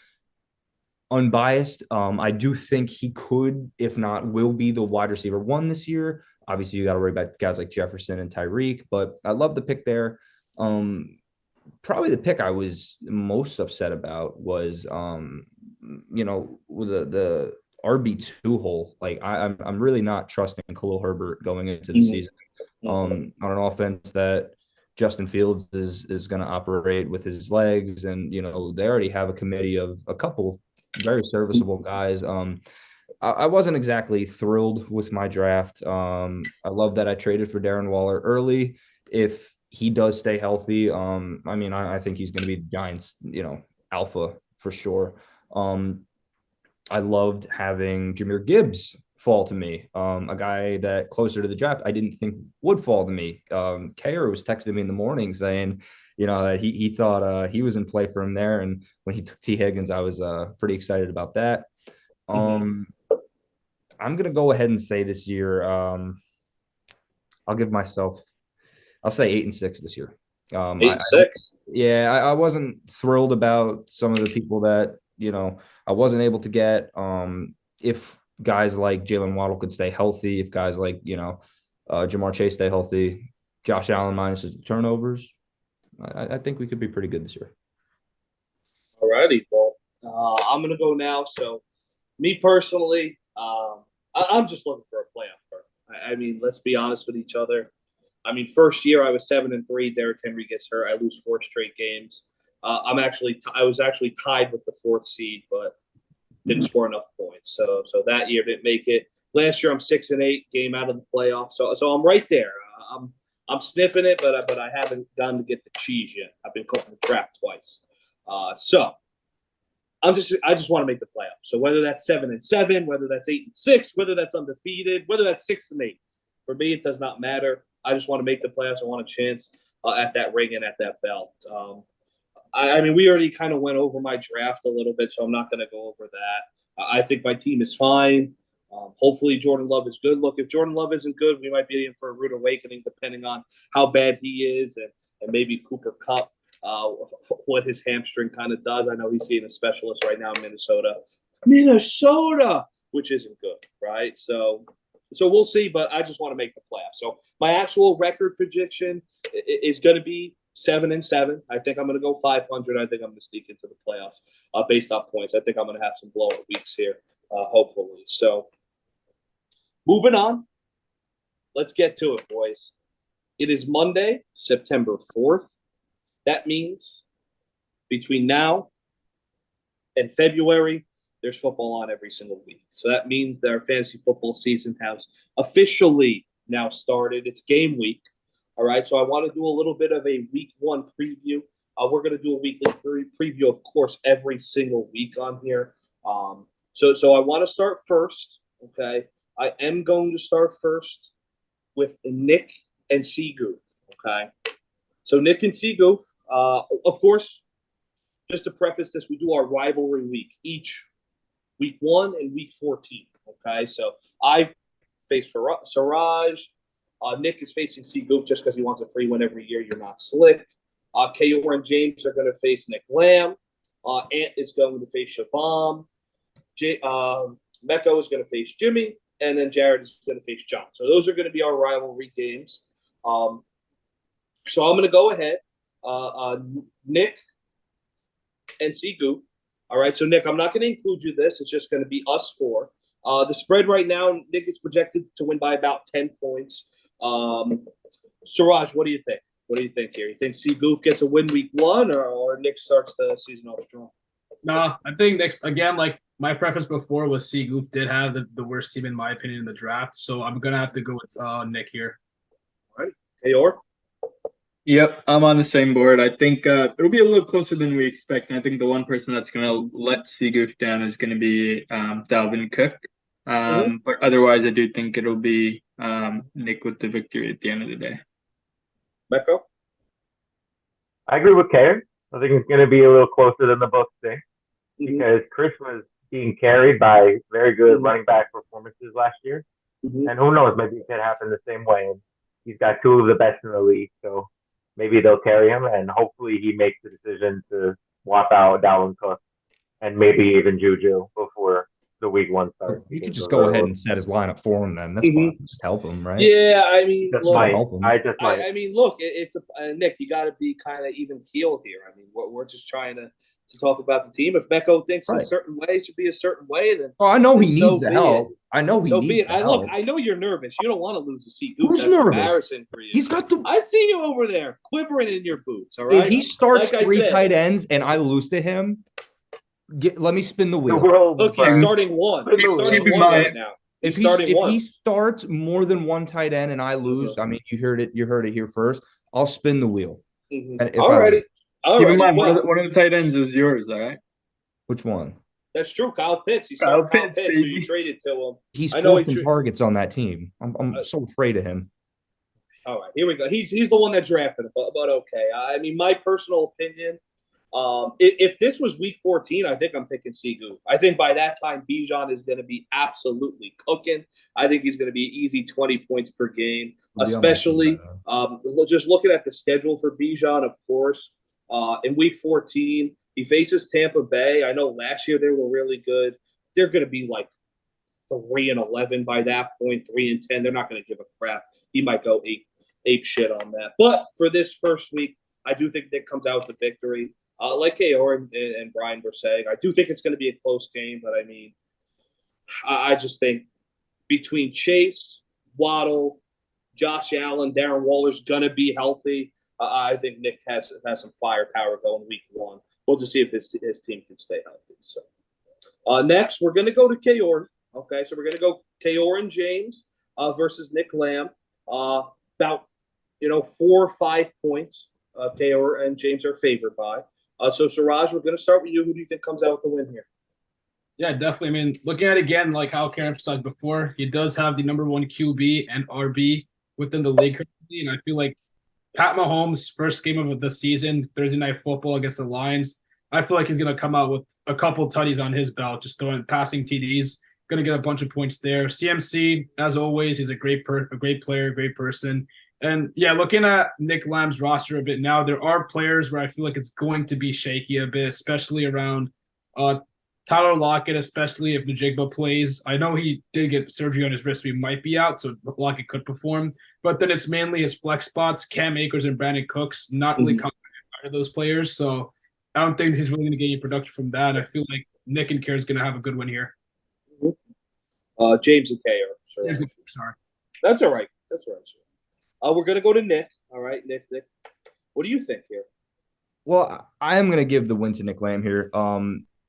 Unbiased. I do think he could, if not will be, the wide receiver 1 this year. Obviously, you got to worry about guys like Jefferson and Tyreek, but I love the pick there. Probably the pick I was most upset about was, the RB2 hole. Like I'm really not trusting Khalil Herbert going into the season on an offense that Justin Fields is going to operate with his legs, and they already have a committee of a couple very serviceable guys. I wasn't exactly thrilled with my draft. I love that I traded for Darren Waller early. If he does stay healthy, I think he's going to be the Giants, alpha for sure. I loved having Jahmyr Gibbs fall to me, a guy that closer to the draft I didn't think would fall to me. Kayer was texting me in the morning saying, that he thought he was in play for him there. And when he took T. Higgins, I was pretty excited about that. I'm going to go ahead and say this year, I'll say 8-6 this year. 8-6. I wasn't thrilled about some of the people that, I wasn't able to get. If guys like Jalen Waddle could stay healthy, if guys like, Jamar Chase stay healthy, Josh Allen minus his turnovers, I think we could be pretty good this year. All righty. Well, I'm going to go now. So, me personally, I'm just looking for a playoff berth. I mean, let's be honest with each other. I mean, first year I was 7-3. Derrick Henry gets hurt. I lose 4 straight games. I was actually tied with the 4th seed, but didn't score enough points. So that year didn't make it. Last year I'm 6-8, game out of the playoffs. So I'm right there. I'm sniffing it, but I haven't gotten to get the cheese yet. I've been caught in the trap twice. So I just want to make the playoffs. So whether that's 7-7, whether that's 8-6, whether that's undefeated, whether that's 6-8, for me it does not matter. I just want to make the playoffs. I want a chance at that ring and at that belt. I mean, we already kind of went over my draft a little bit, so I'm not going to go over that. I think my team is fine. Hopefully Jordan Love is good. Look, if Jordan Love isn't good, we might be in for a rude awakening depending on how bad he is and maybe Cooper Kupp, what his hamstring kind of does. I know he's seeing a specialist right now in Minnesota, which isn't good, right? So we'll see, but I just want to make the playoffs. So my actual record prediction is going to be 7-7. I think I'm going to go 500. I think I'm going to sneak into the playoffs based off points. I think I'm going to have some blowout weeks here, hopefully. So moving on, let's get to it, boys. It is Monday, September 4th. That means between now and February, there's football on every single week. So that means that our fantasy football season has officially now started. It's game week. All right, so I want to do a little bit of a week 1 preview. We're going to do a weekly preview, of course, every single week on here. So I want to start first, okay? I am going to start first with Nick and Seagoof, okay? So Nick and Seagoof, of course, just to preface this, we do our rivalry week, each week 1 and week 14, okay? So I've faced Siraj, Nick is facing C Goof just because he wants a free win every year. You're not slick. Kayor and James are going to face Nick Lamb. Ant is going to face Shavam. Mecco is going to face Jimmy. And then Jared is going to face John. So those are going to be our rivalry games. So I'm going to go ahead. Nick and C Goof. All right, so Nick, I'm not going to include you this. It's just going to be us four. The spread right now, Nick is projected to win by about 10 points. Siraj, what do you think? What do you think here? You think C Goof gets a win week 1 or Nick starts the season off strong? No, I think next again, like my preference before was C Goof did have the worst team in my opinion in the draft, so I'm gonna have to go with Nick here. All right, Kayor. Yep, I'm on the same board. I think it'll be a little closer than we expect. And I think the one person that's going to let Seagoof down is going to be Dalvin Cook. But otherwise, I do think it'll be Nick with the victory at the end of the day. Mecco? I agree with Karen. I think it's going to be a little closer than the books think because Chris was being carried by very good running back performances last year. And who knows, maybe it could happen the same way. And he's got 2 of the best in the league, so maybe they'll carry him, and hopefully he makes the decision to swap out Dalvin Cook and maybe even Juju before the week 1 starts. You could just go ahead and set his lineup for him then. That's fine. Just help him, right? Yeah, I mean, Just look, might. I mean, look, it's a Nick. You got to be kind of even keeled here. I mean, we're just trying to talk about the team. If Mecco thinks a certain way it should be a certain way, then I know he needs the help. I know he needs the help. Look, I know you're nervous. You don't want to lose the seat. Who's nervous? Embarrassing for you. He's got the. I see you over there quivering in your boots. All right. If he starts like 3 tight ends and I lose to him, let me spin the wheel. Look, he's starting 1. He's starting 1 right now. If he starts more than 1 tight end and I lose, I mean, you heard it here first. I'll spin the wheel. Alrighty. Keep in mind, one of the tight ends is yours, all right? Which one? That's true. Kyle Pitts. He's Kyle Pitts, so you traded to him. He's 4th in targets on that team. I'm so afraid of him. All right, here we go. He's the one that drafted him, but okay. I mean, my personal opinion, if this was week 14, I think I'm picking Seagoo. I think by that time, Bijan is going to be absolutely cooking. I think he's going to be easy 20 points per game, especially just looking at the schedule for Bijan, of course. In week 14, he faces Tampa Bay. I know last year they were really good. They're going to be like 3-11 by that point, 3-10. They're not going to give a crap. He might go ape shit on that. But for this first week, I do think Nick comes out with the victory. Like Kayor and Brian were saying, I do think it's going to be a close game. But I mean, I just think between Chase, Waddle, Josh Allen, Darren Waller's going to be healthy. I think Nick has some firepower going week 1. We'll just see if his team can stay healthy. So next, we're going to go to Kayor. Okay, so we're going to go Kayor and James versus Nick Lamb. About 4 or 5 points. Kayor and James are favored by. So Siraj, we're going to start with you. Who do you think comes out with the win here? Yeah, definitely. I mean, looking at it again, like how Karen emphasized before, he does have the number 1 QB and RB within the league currently, and I feel like Pat Mahomes' first game of the season, Thursday Night Football against the Lions, I feel like he's going to come out with a couple tutties on his belt, just throwing passing TDs. Going to get a bunch of points there. CMC, as always, he's a great player, great person. And, yeah, looking at Nick Lamb's roster a bit now, there are players where I feel like it's going to be shaky a bit, especially around Tyler Lockett, especially if Najigba plays. I know he did get surgery on his wrist, so he might be out, so Lockett could perform. But then it's mainly his flex spots, Cam Akers and Brandon Cooks, not really confident in those players. So I don't think he's really going to get any production from that. I feel like Nick and Kerr is going to have a good win here. James and Kay are sorry. That's all right. That's all right. We're going to go to Nick. All right, Nick. What do you think here? Well, I am going to give the win to Nick Lamb here.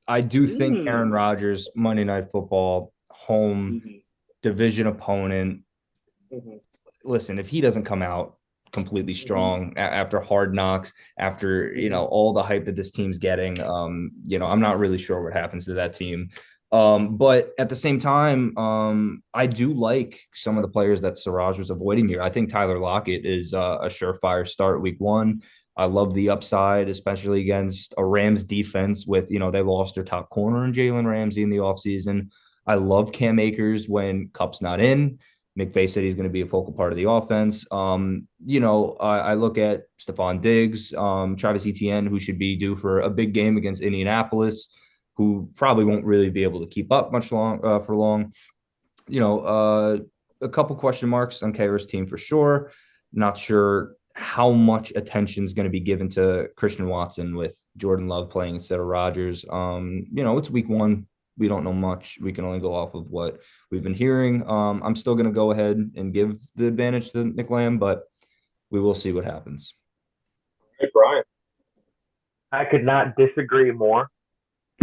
I do think Aaron Rodgers, Monday Night Football, home, division opponent. Listen, if he doesn't come out completely strong after Hard Knocks, after, all the hype that this team's getting, I'm not really sure what happens to that team. But at the same time, I do like some of the players that Siraj was avoiding here. I think Tyler Lockett is a surefire start week 1. I love the upside, especially against a Rams defense with, they lost their top corner in Jalen Ramsey in the offseason. I love Cam Akers when Kupp's not in. McVay said he's going to be a focal part of the offense. I look at Stephon Diggs, Travis Etienne, who should be due for a big game against Indianapolis, who probably won't really be able to keep up for long. A couple question marks on KR's team for sure. Not sure how much attention is going to be given to Christian Watson with Jordan Love playing instead of Rodgers. It's week 1. We don't know much. We can only go off of what we've been hearing. I'm still going to go ahead and give the advantage to Nick Lamb, but we will see what happens. Hey, Brian. I could not disagree more.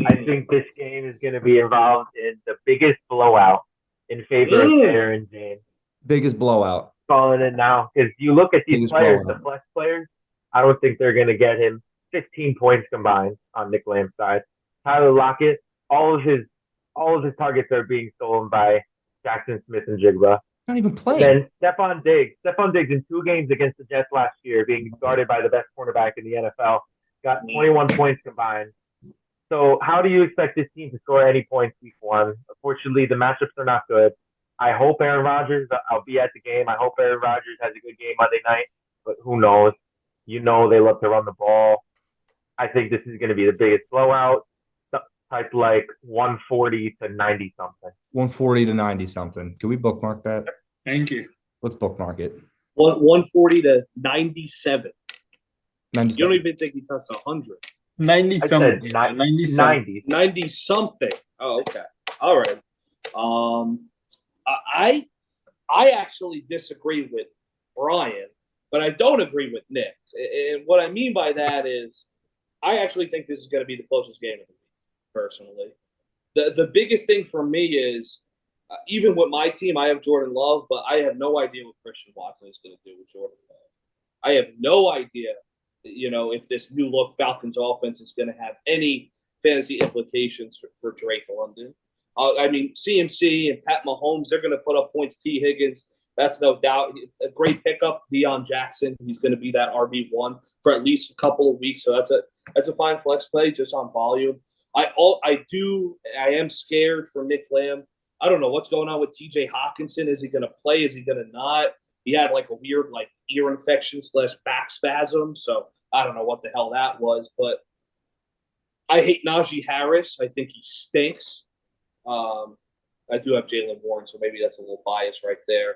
I think this game is going to be involved in the biggest blowout in favor of Aaron James. Biggest blowout. Calling it now. Because you look at these players, the flex players, I don't think they're going to get him 15 points combined on Nick Lamb's side. Tyler Lockett, all of his targets are being stolen by Jackson Smith and Jigba. Not even playing. And then Stephon Diggs in 2 games against the Jets last year, being guarded by the best cornerback in the NFL, got 21 points combined. So how do you expect this team to score any points week 1? Unfortunately, the matchups are not good. I hope Aaron Rodgers, I'll be at the game. I hope Aaron Rodgers has a good game Monday night, but who knows? They love to run the ball. I think this is going to be the biggest blowout. Type like 140 to 90 something. 140 to 90 something. Can we bookmark that? Thank you. Let's bookmark it. 140 to 97. 97. You don't even think he touched 100. 90 something. 90 something. Oh, okay. All right. I actually disagree with Brian, but I don't agree with Nick. And what I mean by that is I actually think this is going to be the closest game of the week, personally. The biggest thing for me is even with my team, I have Jordan Love, but I have no idea what Christian Watson is going to do with Jordan Love. I have no idea, if this new look Falcons offense is going to have any fantasy implications for Drake London. CMC and Pat Mahomes, they're going to put up points. T. Higgins, that's no doubt. A great pickup. Deion Jackson, he's going to be that RB1 for at least a couple of weeks. So that's a fine flex play just on volume. I am scared for Nick Lamb. I don't know what's going on with TJ Hawkinson. Is he going to play? Is he going to not? He had like a weird ear infection / back spasm. So I don't know what the hell that was. But I hate Najee Harris. I think he stinks. I do have Jalen Warren, so maybe that's a little bias right there.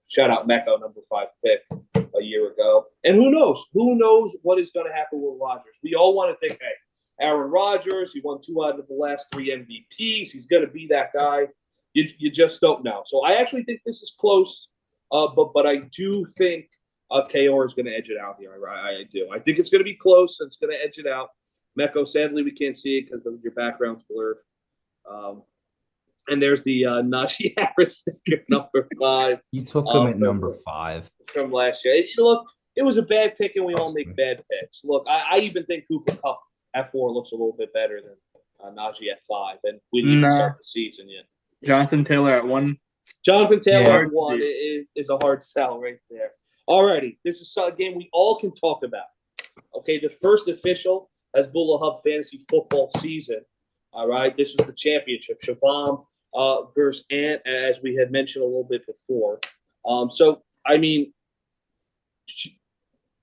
Shout out Mecco, number 5 pick a year ago. And who knows? Who knows what is going to happen with Rodgers? We all want to think, hey, Aaron Rodgers, he won 2 out of the last 3 MVPs. He's going to be that guy. You just don't know. So I actually think this is close, but I do think KR is going to edge it out here. I do. I think it's going to be close, and it's going to edge it out. Mecco, sadly, we can't see it because your background's blurred. And there's the Najee Harris sticker, number 5. You took him at number 5 from last year. Look, it was a bad pick, and we all make bad picks. Look, I even think Cooper Kupp at 4 looks a little bit better than Najee at 5, and we didn't even start the season yet. Jonathan Taylor at 1. Jonathan Taylor at 1 is a hard sell right there. Alrighty, this is a game we all can talk about. Okay, the first official Hasbulla Hub Fantasy Football season. All right, this is the championship. Shavam versus Ant, as we had mentioned a little bit before.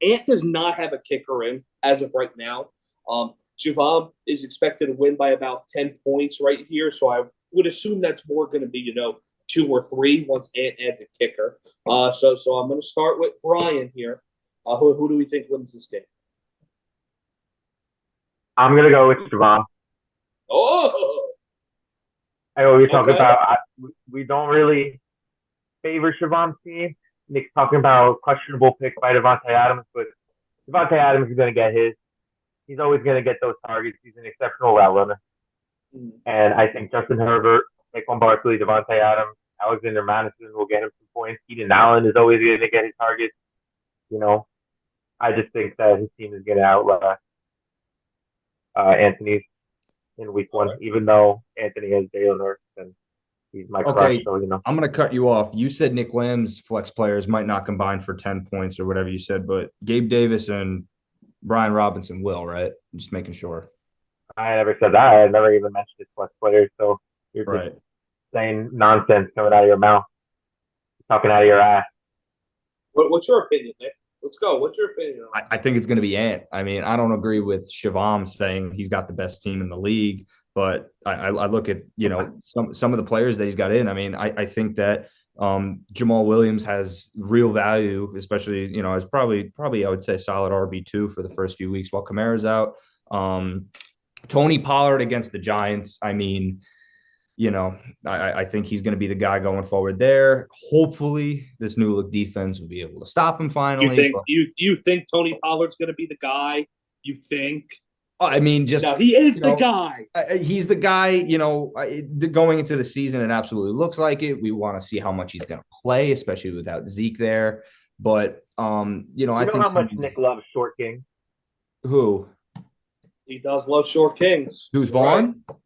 Ant does not have a kicker in as of right now. Shavam is expected to win by about 10 points right here, so I would assume that's more going to be, 2 or 3 once Ant adds a kicker. So I'm going to start with Brian here. Who do we think wins this game? I'm going to go with Shavam. Oh! I always talk about we don't really favor Shavam's team. Nick's talking about questionable pick by Devontae Adams, but Devontae Adams is going to get his. He's always going to get those targets. He's an exceptional route runner. And I think Justin Herbert, Saquon Barkley, Devontae Adams, Alexander Madison will get him some points. Keenan Allen is always going to get his targets. I just think that his team is going to outlast Anthony's in week 1, even though Anthony has Jalen Hurts and he's my crush. So, I'm going to cut you off. You said Nick Lamb's flex players might not combine for 10 points or whatever you said, but Gabe Davis and Brian Robinson will, right? I'm just making sure. I never said that. I never even mentioned his flex players. So you're just saying nonsense coming out of your mouth. talking out of your ass. What's your opinion, Nick? Let's go. What's your opinion? I think it's going to be Ant. I mean, I don't agree with Shivam saying he's got the best team in the league, but I look at, some of the players that he's got in. I mean, I think that Jamal Williams has real value, especially, as probably I would say solid RB2 for the first few weeks while Kamara's out. Tony Pollard against the Giants. I mean, I think he's going to be the guy going forward there. Hopefully, this new look defense will be able to stop him finally. You think Tony Pollard's going to be the guy? You think? I mean, he is the guy. He's the guy. Going into the season, it absolutely looks like it. We want to see how much he's going to play, especially without Zeke there. But I think how much Nick loves short king. Who? He does love short kings. Who's Vaughn? Right.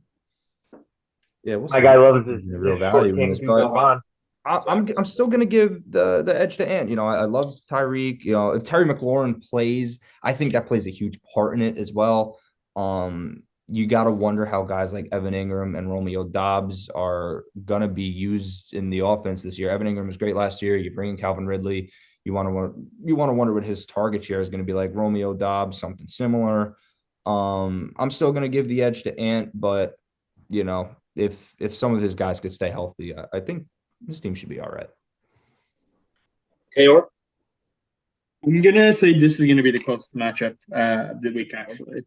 Yeah, my guy loves his real value in this, but I'm still gonna give the edge to Ant. I love Tyreek. If Terry McLaurin plays, I think that plays a huge part in it as well. You got to wonder how guys like Evan Ingram and Romeo Doubs are gonna be used in the offense this year. Evan Ingram was great last year. You bring in Calvin Ridley. You want to wonder what his target share is going to be like. Romeo Doubs, something similar. I'm still gonna give the edge to Ant, but if some of his guys could stay healthy, I think his team should be all right. Kayor? I'm going to say this is going to be the closest matchup of the week, actually.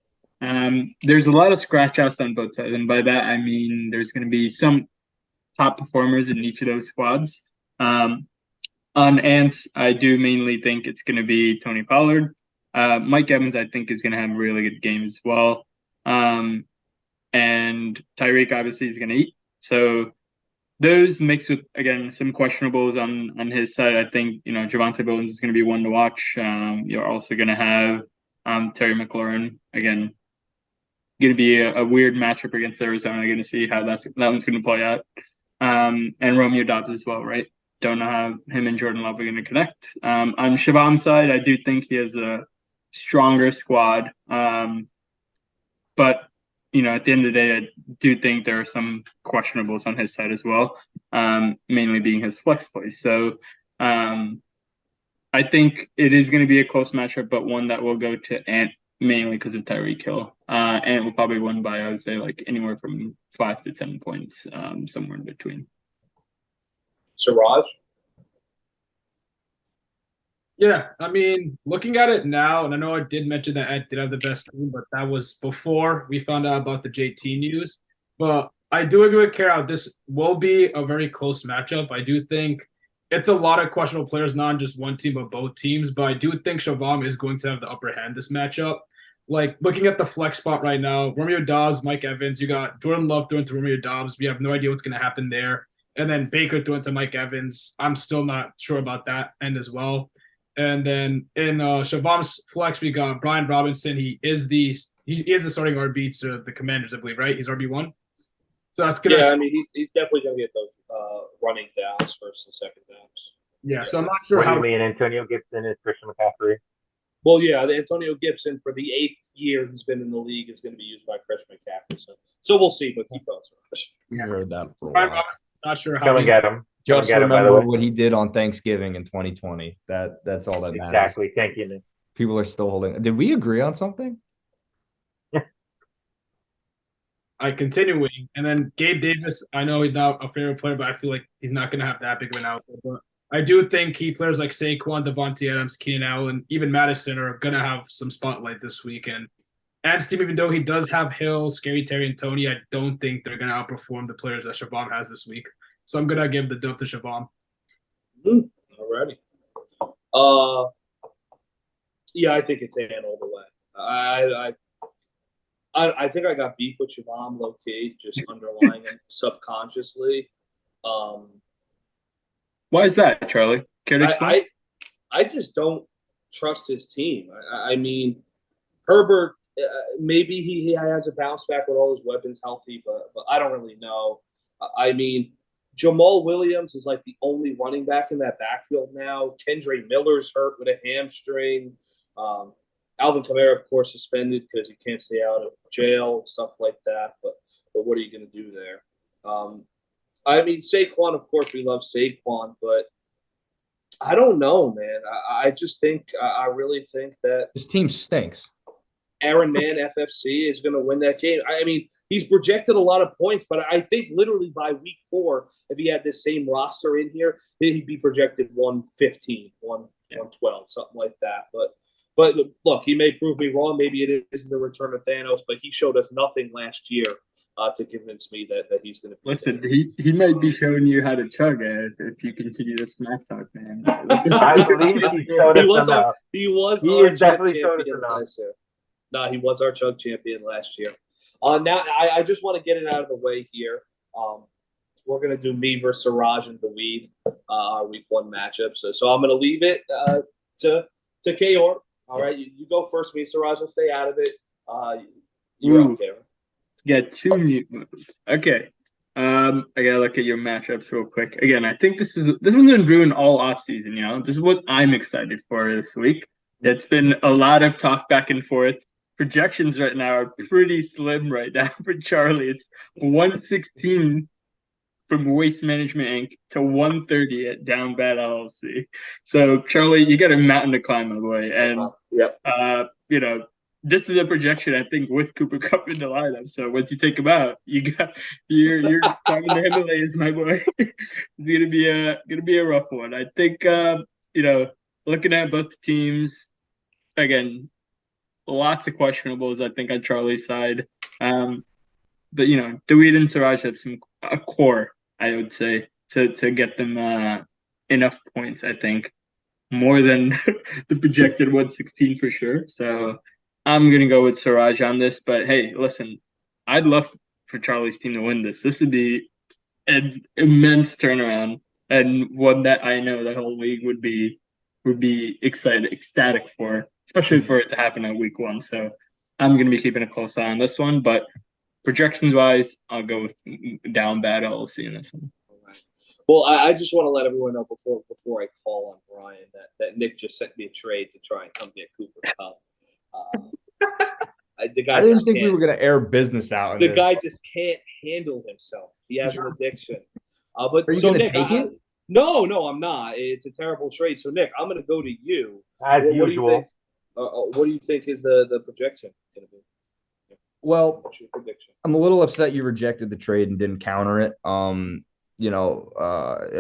There's a lot of scratch-outs on both sides, and by that I mean there's going to be some top performers in each of those squads. On Ants, I do mainly think it's going to be Tony Pollard. Mike Evans, I think, is going to have a really good game as well. And Tyreek obviously is going to eat. So those mixed with, again, some questionables on his side. I think, Javonte Williams is going to be one to watch. You're also going to have Terry McLaurin, again, going to be a weird matchup against Arizona. Going to see how that one's going to play out. And Romeo Doubs as well, right? Don't know how him and Jordan Love are going to connect. On Shavam's side, I do think he has a stronger squad. But at the end of the day, I do think there are some questionables on his side as well, mainly being his flex play. So I think it is going to be a close matchup, but one that will go to Ant mainly because of Tyreek Hill. Ant will probably win by, I would say, like anywhere from 5 to 10 points, somewhere in between. Siraj? Yeah, I mean, looking at it now, and I know I did mention that Ed did have the best team, but that was before we found out about the JT news. But I do agree with Carol. This will be a very close matchup. I do think it's a lot of questionable players, not just one team, but both teams. But I do think Shavam is going to have the upper hand this matchup. Like, looking at the flex spot right now, Romeo Doubs, Mike Evans, you got Jordan Love throwing to Romeo Doubs. We have no idea what's going to happen there. And then Baker throwing to Mike Evans. I'm still not sure about that end as well. And then in Shavam's flex, we got Brian Robinson. He is the starting RB to the Commanders, I believe, right? He's RB1. So that's good. Yeah, I mean, he's definitely going to get those running downs first and second downs. Yeah, so I'm not sure what how. You mean Antonio Gibson is Christian McCaffrey? Well, yeah, Antonio Gibson for the 8th year he's been in the league is going to be used by Christian McCaffrey. So we'll see, but keep going. I heard that for a Brian while. Robinson, not sure how. Come and get him. Just remember what he did on Thanksgiving in 2020. That's all that matters. Exactly. Thank you, Nick. People are still holding. Did we agree on something? Continuing, and then Gabe Davis. I know he's not a favorite player, but I feel like he's not going to have that big of an output. But I do think key players like Saquon, Devontae Adams, Keenan Allen, even Madison are going to have some spotlight this weekend. And Steve, even though he does have Hill, Scary Terry, and Tony, I don't think they're going to outperform the players that Shavam has this week. So I'm going to give the dub to Shavam. Alrighty. Yeah, I think it's Ant all the way. I think I got beef with Shavam low-key, just underlying it subconsciously. Why is that, Charlie? Care to explain? I just don't trust his team. I mean, Herbert, maybe he has a bounce back with all his weapons healthy, but I don't really know. I mean, Jamal Williams is like the only running back in that backfield now. Kendre Miller's hurt with a hamstring. Alvin Kamara, of course, suspended because he can't stay out of jail and stuff like that. But what are you going to do there? I mean, Saquon, of course, we love Saquon, but I don't know, man. I just think I really think that This team stinks. Aaron Mann FFC is going to win that game. I mean, he's projected a lot of points, but I think literally by week 4, if he had this same roster in here, he'd be projected 115, 112, something like that. But look, he may prove me wrong. Maybe it is the return of Thanos, but he showed us nothing last year to convince me that he's going to. Listen, he might be showing you how to chug it if you continue to smack talk, man. I believe he showed us enough. He was He our definitely showed us champion enough. last year. No, he was our chug champion last year. Now, I just want to get it out of the way here. We're going to do me versus Siraj and the Weed, our week 1 matchup. So I'm going to leave it to Kayor. All right, you go first. Me and Siraj will stay out of it. You're up, Kayor. Got 2 mute moves. Okay. I gotta look at your matchups real quick. Again, I think this one's been brewing all off season. You know, this is what I'm excited for this week. It's been a lot of talk back and forth. Projections right now are pretty slim right now for Charlie. It's 116 from Waste Management Inc. to 130 at Down Bad LLC. So Charlie, you got a mountain to climb, my boy. And you know, this is a projection, I think, with Cooper Kupp in the lineup. So once you take him out, you're climbing the Himalayas, my boy. It's gonna be a rough one. I think you know, looking at both teams, again, lots of questionables, I think, on Charlie's side. But you know, Dawid and Siraj have a core, I would say, to get them enough points, I think. More than the projected 116 for sure. So I'm going to go with Siraj on this. But hey, listen, I'd love for Charlie's team to win this. This would be an immense turnaround, and one that I know the whole league would be ecstatic for, especially for it to happen at week 1. So I'm going to be keeping a close eye on this one. But projections-wise, I'll go with Down Bad LLC in this one. Well, I just want to let everyone know before I call on Brian that Nick just sent me a trade to try and come get Cooper Kupp. I didn't think we were going to air business out. The guy just can't handle himself. He has an addiction. But are you going to take it? No, I'm not. It's a terrible trade. So Nick, I'm going to go to you. As usual. What do you think is the projection going to be? Well, what's your prediction? I'm a little upset you rejected the trade and didn't counter it. You know,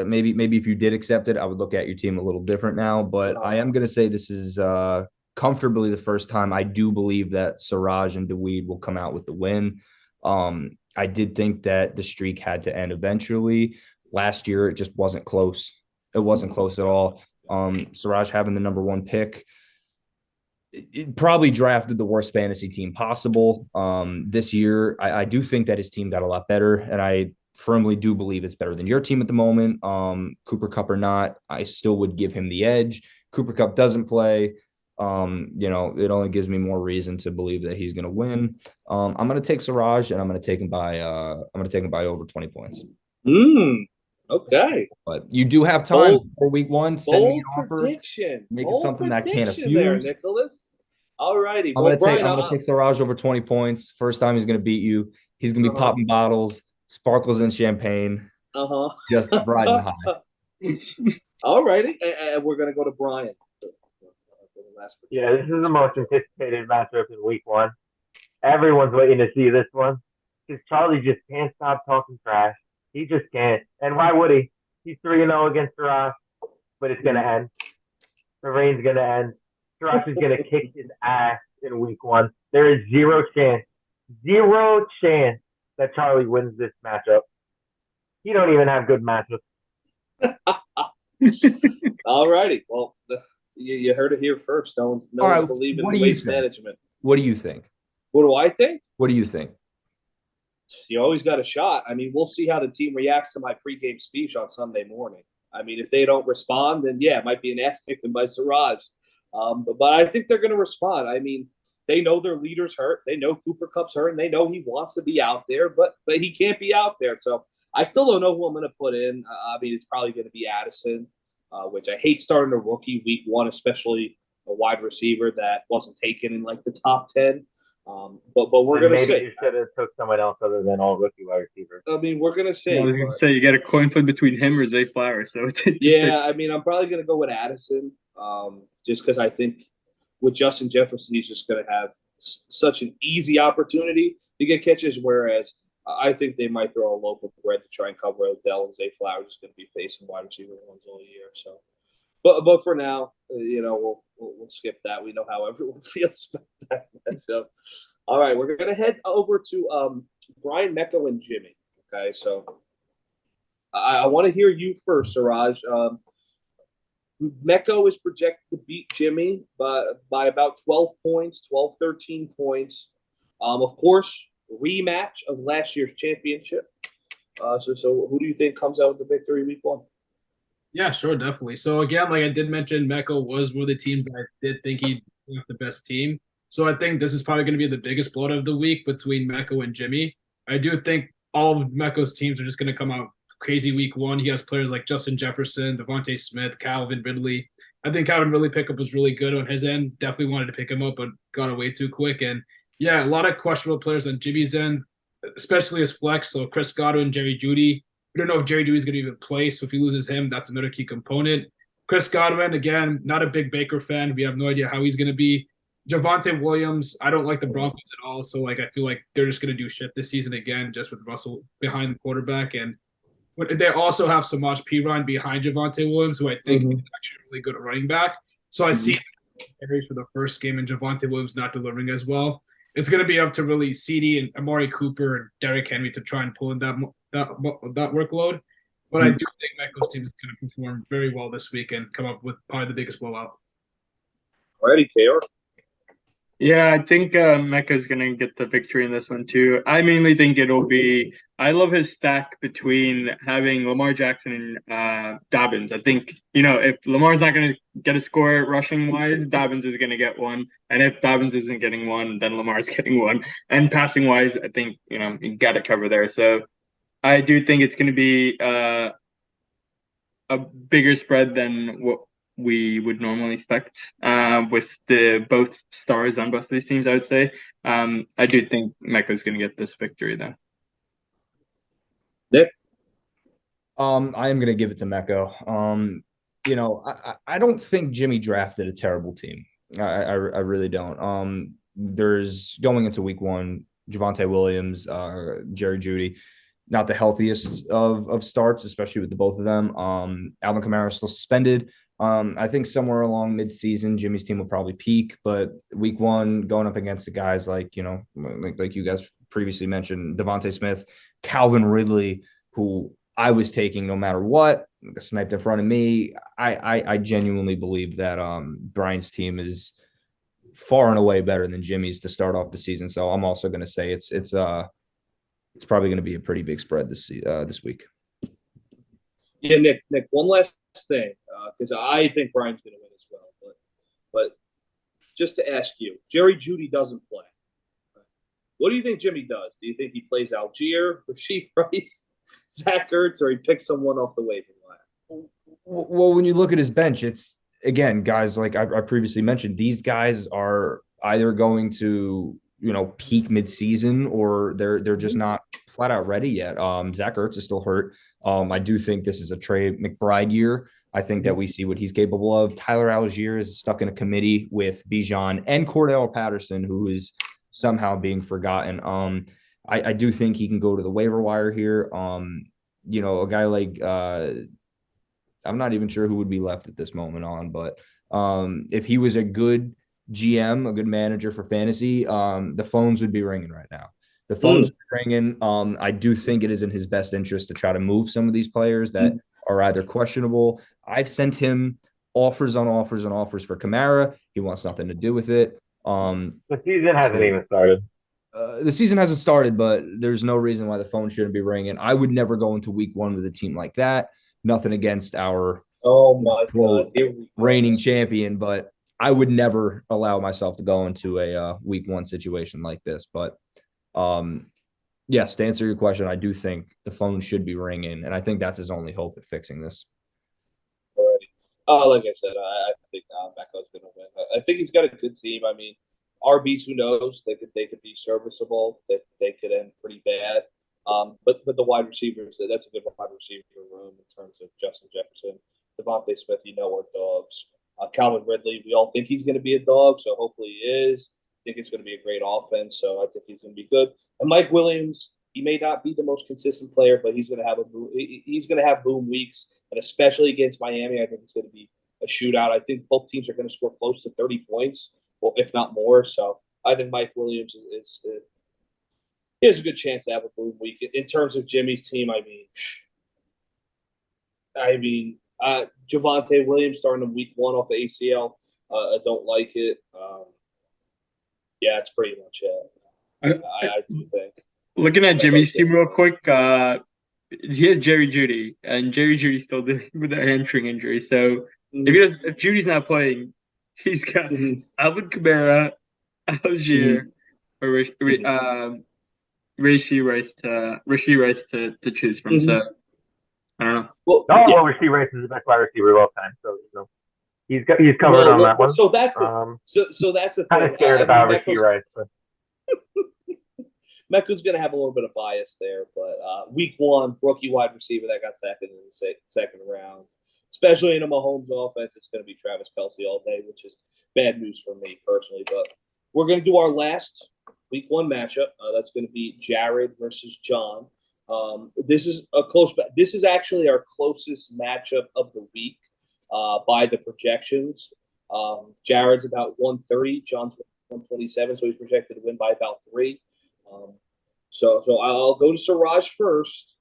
maybe if you did accept it, I would look at your team a little different now. But I am going to say this is comfortably the first time I do believe that Siraj and Dawid will come out with the win. I did think that the streak had to end eventually. Last year, it just wasn't close. It wasn't close at all. Siraj having the number 1 pick, it probably drafted the worst fantasy team possible. This year, I do think that his team got a lot better, and I firmly do believe it's better than your team at the moment. Cooper Kupp or not, I still would give him the edge. Cooper Kupp doesn't play. You know, it only gives me more reason to believe that he's going to win. I'm going to take Siraj, and I'm going to take him by over 20 points. Okay. But you do have time for week 1. Send me an offer. Prediction. Make it something that can't there, refuse. Nicholas. All righty. I'm gonna take Siraj over 20 points. First time he's gonna beat you. He's gonna be popping bottles, sparkles and champagne. Just riding high. All righty. And we're gonna go to Brian. Yeah, this is the most anticipated matchup in week 1. Everyone's waiting to see this one because Charlie just can't stop talking trash. He just can't. And why would he? He's 3-0 against Siraj, but it's going to end. The reign's going to end. Siraj is going to kick his ass in week 1. There is zero chance that Charlie wins this matchup. He don't even have good matchups. All righty. Well, you heard it here first. No one's believing in waste management. What do you think? What do I think? What do you think? You always got a shot. I mean, we'll see how the team reacts to my pregame speech on Sunday morning. I mean, if they don't respond, then yeah, it might be an ass kicking by Siraj. But I think they're going to respond. I mean, they know their leader's hurt. They know Cooper Kupp's hurt, and they know he wants to be out there, but he can't be out there. So I still don't know who I'm going to put in. I mean, it's probably going to be Addison, which I hate starting a rookie week 1, especially a wide receiver that wasn't taken in like the top 10. But we're going to maybe say you should have took someone else other than all rookie wide receivers. I mean, we're going to say. I was going to say you get a coin flip between him or Zay Flowers. So yeah, I mean, I'm probably going to go with Addison, just because I think with Justin Jefferson, he's just going to have such an easy opportunity to get catches, whereas I think they might throw a loaf of bread to try and cover Odell, and Zay Flowers is going to be facing wide receiver ones all year. So, but for now, we'll skip that. We know how everyone feels about that. So, all right, we're going to head over to Brian, Mecco, and Jimmy. Okay, so I want to hear you first, Siraj. Mecco is projected to beat Jimmy by about 12 points, 12, 13 points. Of course, rematch of last year's championship. So who do you think comes out with the victory week 1? Yeah, sure, definitely. So again, like I did mention, Mecco was one of the teams that I did think he'd have the best team. So I think this is probably going to be the biggest blowout of the week between Mecco and Jimmy. I do think all of Mecco's teams are just going to come out crazy week 1. He has players like Justin Jefferson, Devontae Smith, Calvin Ridley. I think Calvin Ridley pickup was really good on his end. Definitely wanted to pick him up, but got away too quick. And yeah, a lot of questionable players on Jimmy's end, especially his flex. So Chris Godwin, Jerry Jeudy. We don't know if Jerry Jeudy is going to even play. So if he loses him, that's another key component. Chris Godwin, again, not a big Baker fan. We have no idea how he's going to be. Javonte Williams, I don't like the Broncos at all. So I feel like they're just going to do shit this season again, just with Russell behind the quarterback. And they also have Samaje Perine behind Javonte Williams, who I think is actually really good at running back. So I see carries for the first game and Javonte Williams not delivering as well. It's going to be up to really CD and Amari Cooper and Derrick Henry to try and pull in that workload. But I do think Michael's team is going to perform very well this week and come up with probably the biggest blowout. Alrighty, KR. Yeah, I think Mecca's going to get the victory in this one too. I mainly think it'll be – I love his stack between having Lamar Jackson and Dobbins. I think, if Lamar's not going to get a score rushing-wise, Dobbins is going to get one. And if Dobbins isn't getting one, then Lamar's getting one. And passing-wise, I think, you got to cover there. So I do think it's going to be a bigger spread than what we would normally expect with both stars on both of these teams, I would say. I do think Mecca's going to get this victory, though. Nick? I am going to give it to Mecco. I don't think Jimmy drafted a terrible team. I really don't. There's going into week 1, Javonte Williams, Jerry Jeudy, not the healthiest of starts, especially with the both of them. Alvin Kamara is still suspended. I think somewhere along mid-season, Jimmy's team will probably peak, but week 1, going up against the guys like you guys previously mentioned, Devontae Smith, Calvin Ridley, who I was taking no matter what, sniped in front of me. I genuinely believe that Brian's team is far and away better than Jimmy's to start off the season. So I'm also going to say it's probably going to be a pretty big spread this week. Yeah, Nick, one last thing, because I think Brian's going to win as well. But just to ask you, Jerry Jeudy doesn't play. What do you think Jimmy does? Do you think he plays Algier, Rasheed Rice, Zach Ertz, or he picks someone off the waiver line? Well, when you look at his bench, it's, again, guys like I previously mentioned, these guys are either going to, peak mid-season or they're just not flat out ready yet. Zach Ertz is still hurt. I do think this is a Trey McBride year. I think that we see what he's capable of. Tyler Algier is stuck in a committee with Bijan and Cordell Patterson, who is somehow being forgotten. I do think he can go to the waiver wire here. A guy like I'm not even sure who would be left at this moment on, but if he was a good GM, a good manager for fantasy, the phones would be ringing right now. The phones are ringing. I do think it is in his best interest to try to move some of these players that are either questionable. I've sent him offers on offers on offers for Kamara. He wants nothing to do with it. The season hasn't even started. The season hasn't started, but there's no reason why the phone shouldn't be ringing. I would never go into week 1 with a team like that. Nothing against our reigning champion, but I would never allow myself to go into a week 1 situation like this. But yes, to answer your question, I do think the phone should be ringing, and I think that's his only hope at fixing this. Alrighty. Like I said, I think Mecco's going to win. I think he's got a good team. I mean, RBs, who knows? They could be serviceable. They could end pretty bad. But the wide receivers, that's a good wide receiver room in terms of Justin Jefferson, Devontae Smith. Are dogs. Calvin Ridley, we all think he's going to be a dog, so hopefully he is. I think it's going to be a great offense, so I think he's going to be good. And Mike Williams, he may not be the most consistent player, but he's going to have boom weeks, and especially against Miami, I think it's going to be a shootout. I think both teams are going to score close to 30 points, well, if not more. So I think Mike Williams he has a good chance to have a boom week. In terms of Jimmy's team, Javonte Williams starting in week 1 off the ACL. I don't like it. Yeah, it's pretty much it. I do think. Looking at Jimmy's team real quick, he has Jerry Jeudy, and Jerry Judy's still dealing with a hamstring injury. So if Judy's not playing, he's got Alvin Kamara, Algier, or Rashee Rice to choose from. So I don't know. Well, Rashee Rice is the best wide receiver of all time. So he's covered on that one. So that's that's the kind of scared about Rashee Rice. But. Mecca's going to have a little bit of bias there, but week 1, rookie wide receiver that got tackled in the second round, especially in a Mahomes offense, it's going to be Travis Kelce all day, which is bad news for me personally. But we're going to do our last week 1 matchup. That's going to be Jared versus John. This is actually our closest matchup of the week by the projections. Jared's about 130, John's 127, so he's projected to win by about 3. So I'll go to Siraj first.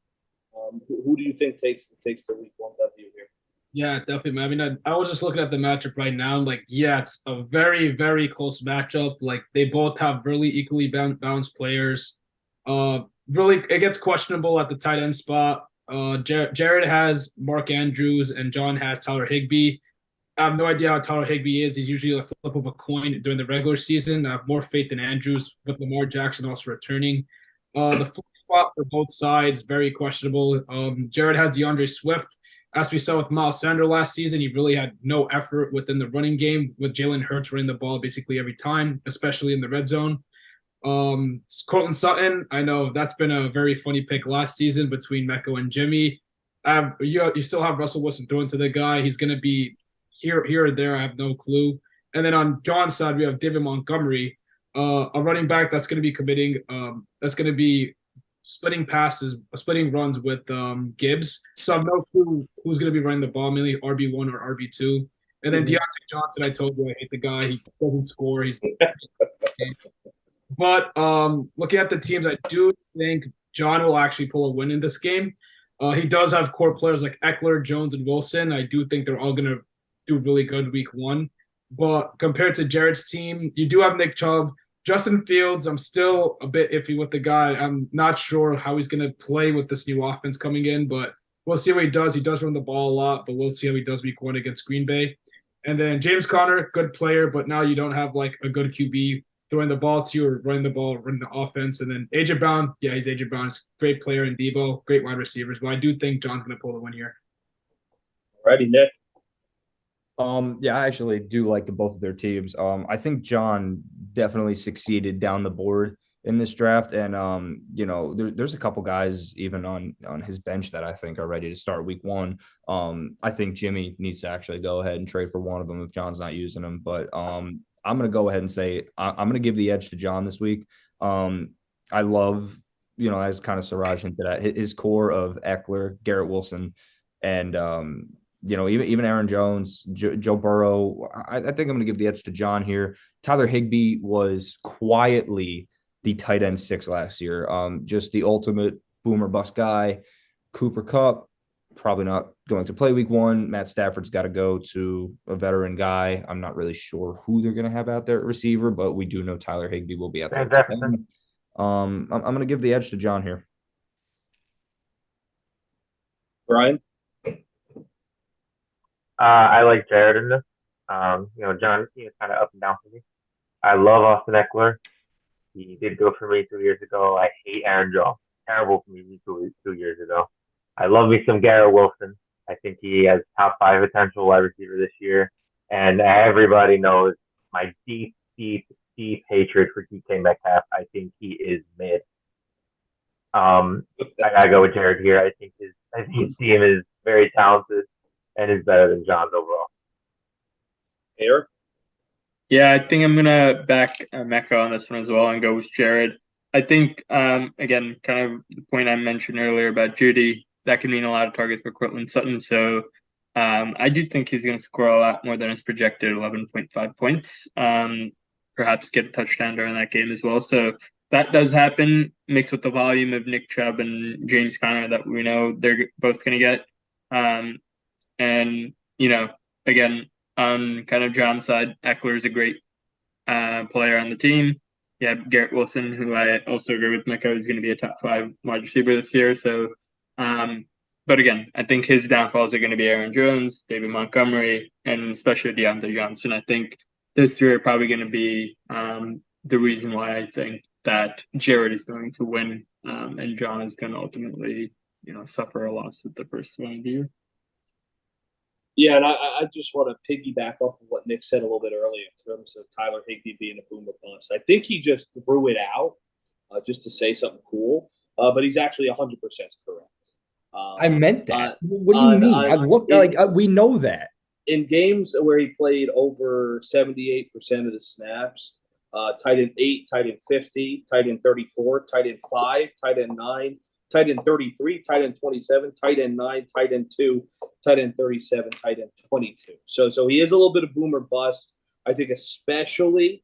Who do you think takes the week 1 W here? Yeah, definitely. I mean, I was just looking at the matchup right now. Like, yeah, it's a very, very close matchup. Like, they both have really equally balanced players. Really, it gets questionable at the tight end spot. Jared has Mark Andrews and John has Tyler Higbee. I have no idea how Tyler Higbee is. He's usually a flip of a coin during the regular season. I have more faith in Andrews with Lamar Jackson also returning. The flip spot for both sides, very questionable. Jared has DeAndre Swift. As we saw with Miles Sanders last season, he really had no effort within the running game with Jalen Hurts running the ball basically every time, especially in the red zone. Cortland Sutton, I know that's been a very funny pick last season between Mecca and Jimmy. You still have Russell Wilson throwing to the guy. He's going to be here or there. I have no clue. And then on John's side, we have David Montgomery, a running back that's going to be splitting runs with Gibbs. So I have no clue who's going to be running the ball, mainly RB1 or RB2. And then Deontay Johnson, I told you I hate the guy. He doesn't score. But looking at the teams, I do think John will actually pull a win in this game. He does have core players like Eckler, Jones, and Wilson. I do think they're all going to do really good week 1. But compared to Jared's team, you do have Nick Chubb. Justin Fields, I'm still a bit iffy with the guy. I'm not sure how he's going to play with this new offense coming in, but we'll see what he does. He does run the ball a lot, but we'll see how he does week 1 against Green Bay. And then James Conner, good player, but now you don't have like a good QB throwing the ball to you or running the offense. And then AJ Brown, yeah, he's AJ Brown. He's a great player in Debo, great wide receivers. But I do think John's going to pull the win here. Alrighty, Nick. Yeah, I actually do like both of their teams. I think John definitely succeeded down the board in this draft, and there's a couple guys even on his bench that I think are ready to start week 1. I think Jimmy needs to actually go ahead and trade for one of them if John's not using them. But I'm going to go ahead and say I'm going to give the edge to John this week. I love, as kind of Siraj hinted at, his core of Eckler, Garrett Wilson, and even Aaron Jones, Joe Burrow. I think I'm going to give the edge to John here. Tyler Higbee was quietly the tight end 6 last year. Just the ultimate boomer bust guy. Cooper Kupp, probably not going to play week 1. Matt Stafford's got to go to a veteran guy. I'm not really sure who they're going to have out there at receiver, but we do know Tyler Higbee will be out there. I'm going to give the edge to John here. Brian? I like Jared in this. John, kind of up and down for me. I love Austin Eckler. He did good for me 2 years ago. I hate Aaron Jones. Terrible for me 2 years ago. I love me some Garrett Wilson. I think he has top 5 potential wide receiver this year. And everybody knows my deep deep hatred for DK Metcalf. I think he is mid. I gotta go with Jared here. I think his team is very talented and is better than John's overall. Eric? Yeah, I think I'm gonna back Mecca on this one as well and go with Jared. I think again, kind of the point I mentioned earlier about Judy, that could mean a lot of targets for Cortland Sutton. So I do think he's gonna score a lot more than his projected 11.5 points. Perhaps get a touchdown during that game as well. So that does happen, mixed with the volume of Nick Chubb and James Conner that we know they're both gonna get. And again, on kind of John's side, Eckler is a great player on the team. Yeah, Garrett Wilson, who I also agree with Mecca, is going to be a top 5 wide receiver this year. So, but again, I think his downfalls are going to be Aaron Jones, David Montgomery, and especially Deontay Johnson. I think those three are probably going to be the reason why I think that Jared is going to win, and John is going to ultimately, suffer a loss at the first one of the year. Yeah, and I just want to piggyback off of what Nick said a little bit earlier in terms of Tyler Higbee being a boomer bust. I think he just threw it out just to say something cool, but he's actually 100% correct. I meant that. What do you mean? I looked like we know that. In games where he played over 78% of the snaps, tight end 8, tight end 50, tight end 34, tight end 5, tight end 9, tight end 33, tight end 27, tight end 9, tight end 2, tight end 37, tight end 22. So he is a little bit of boomer bust. I think especially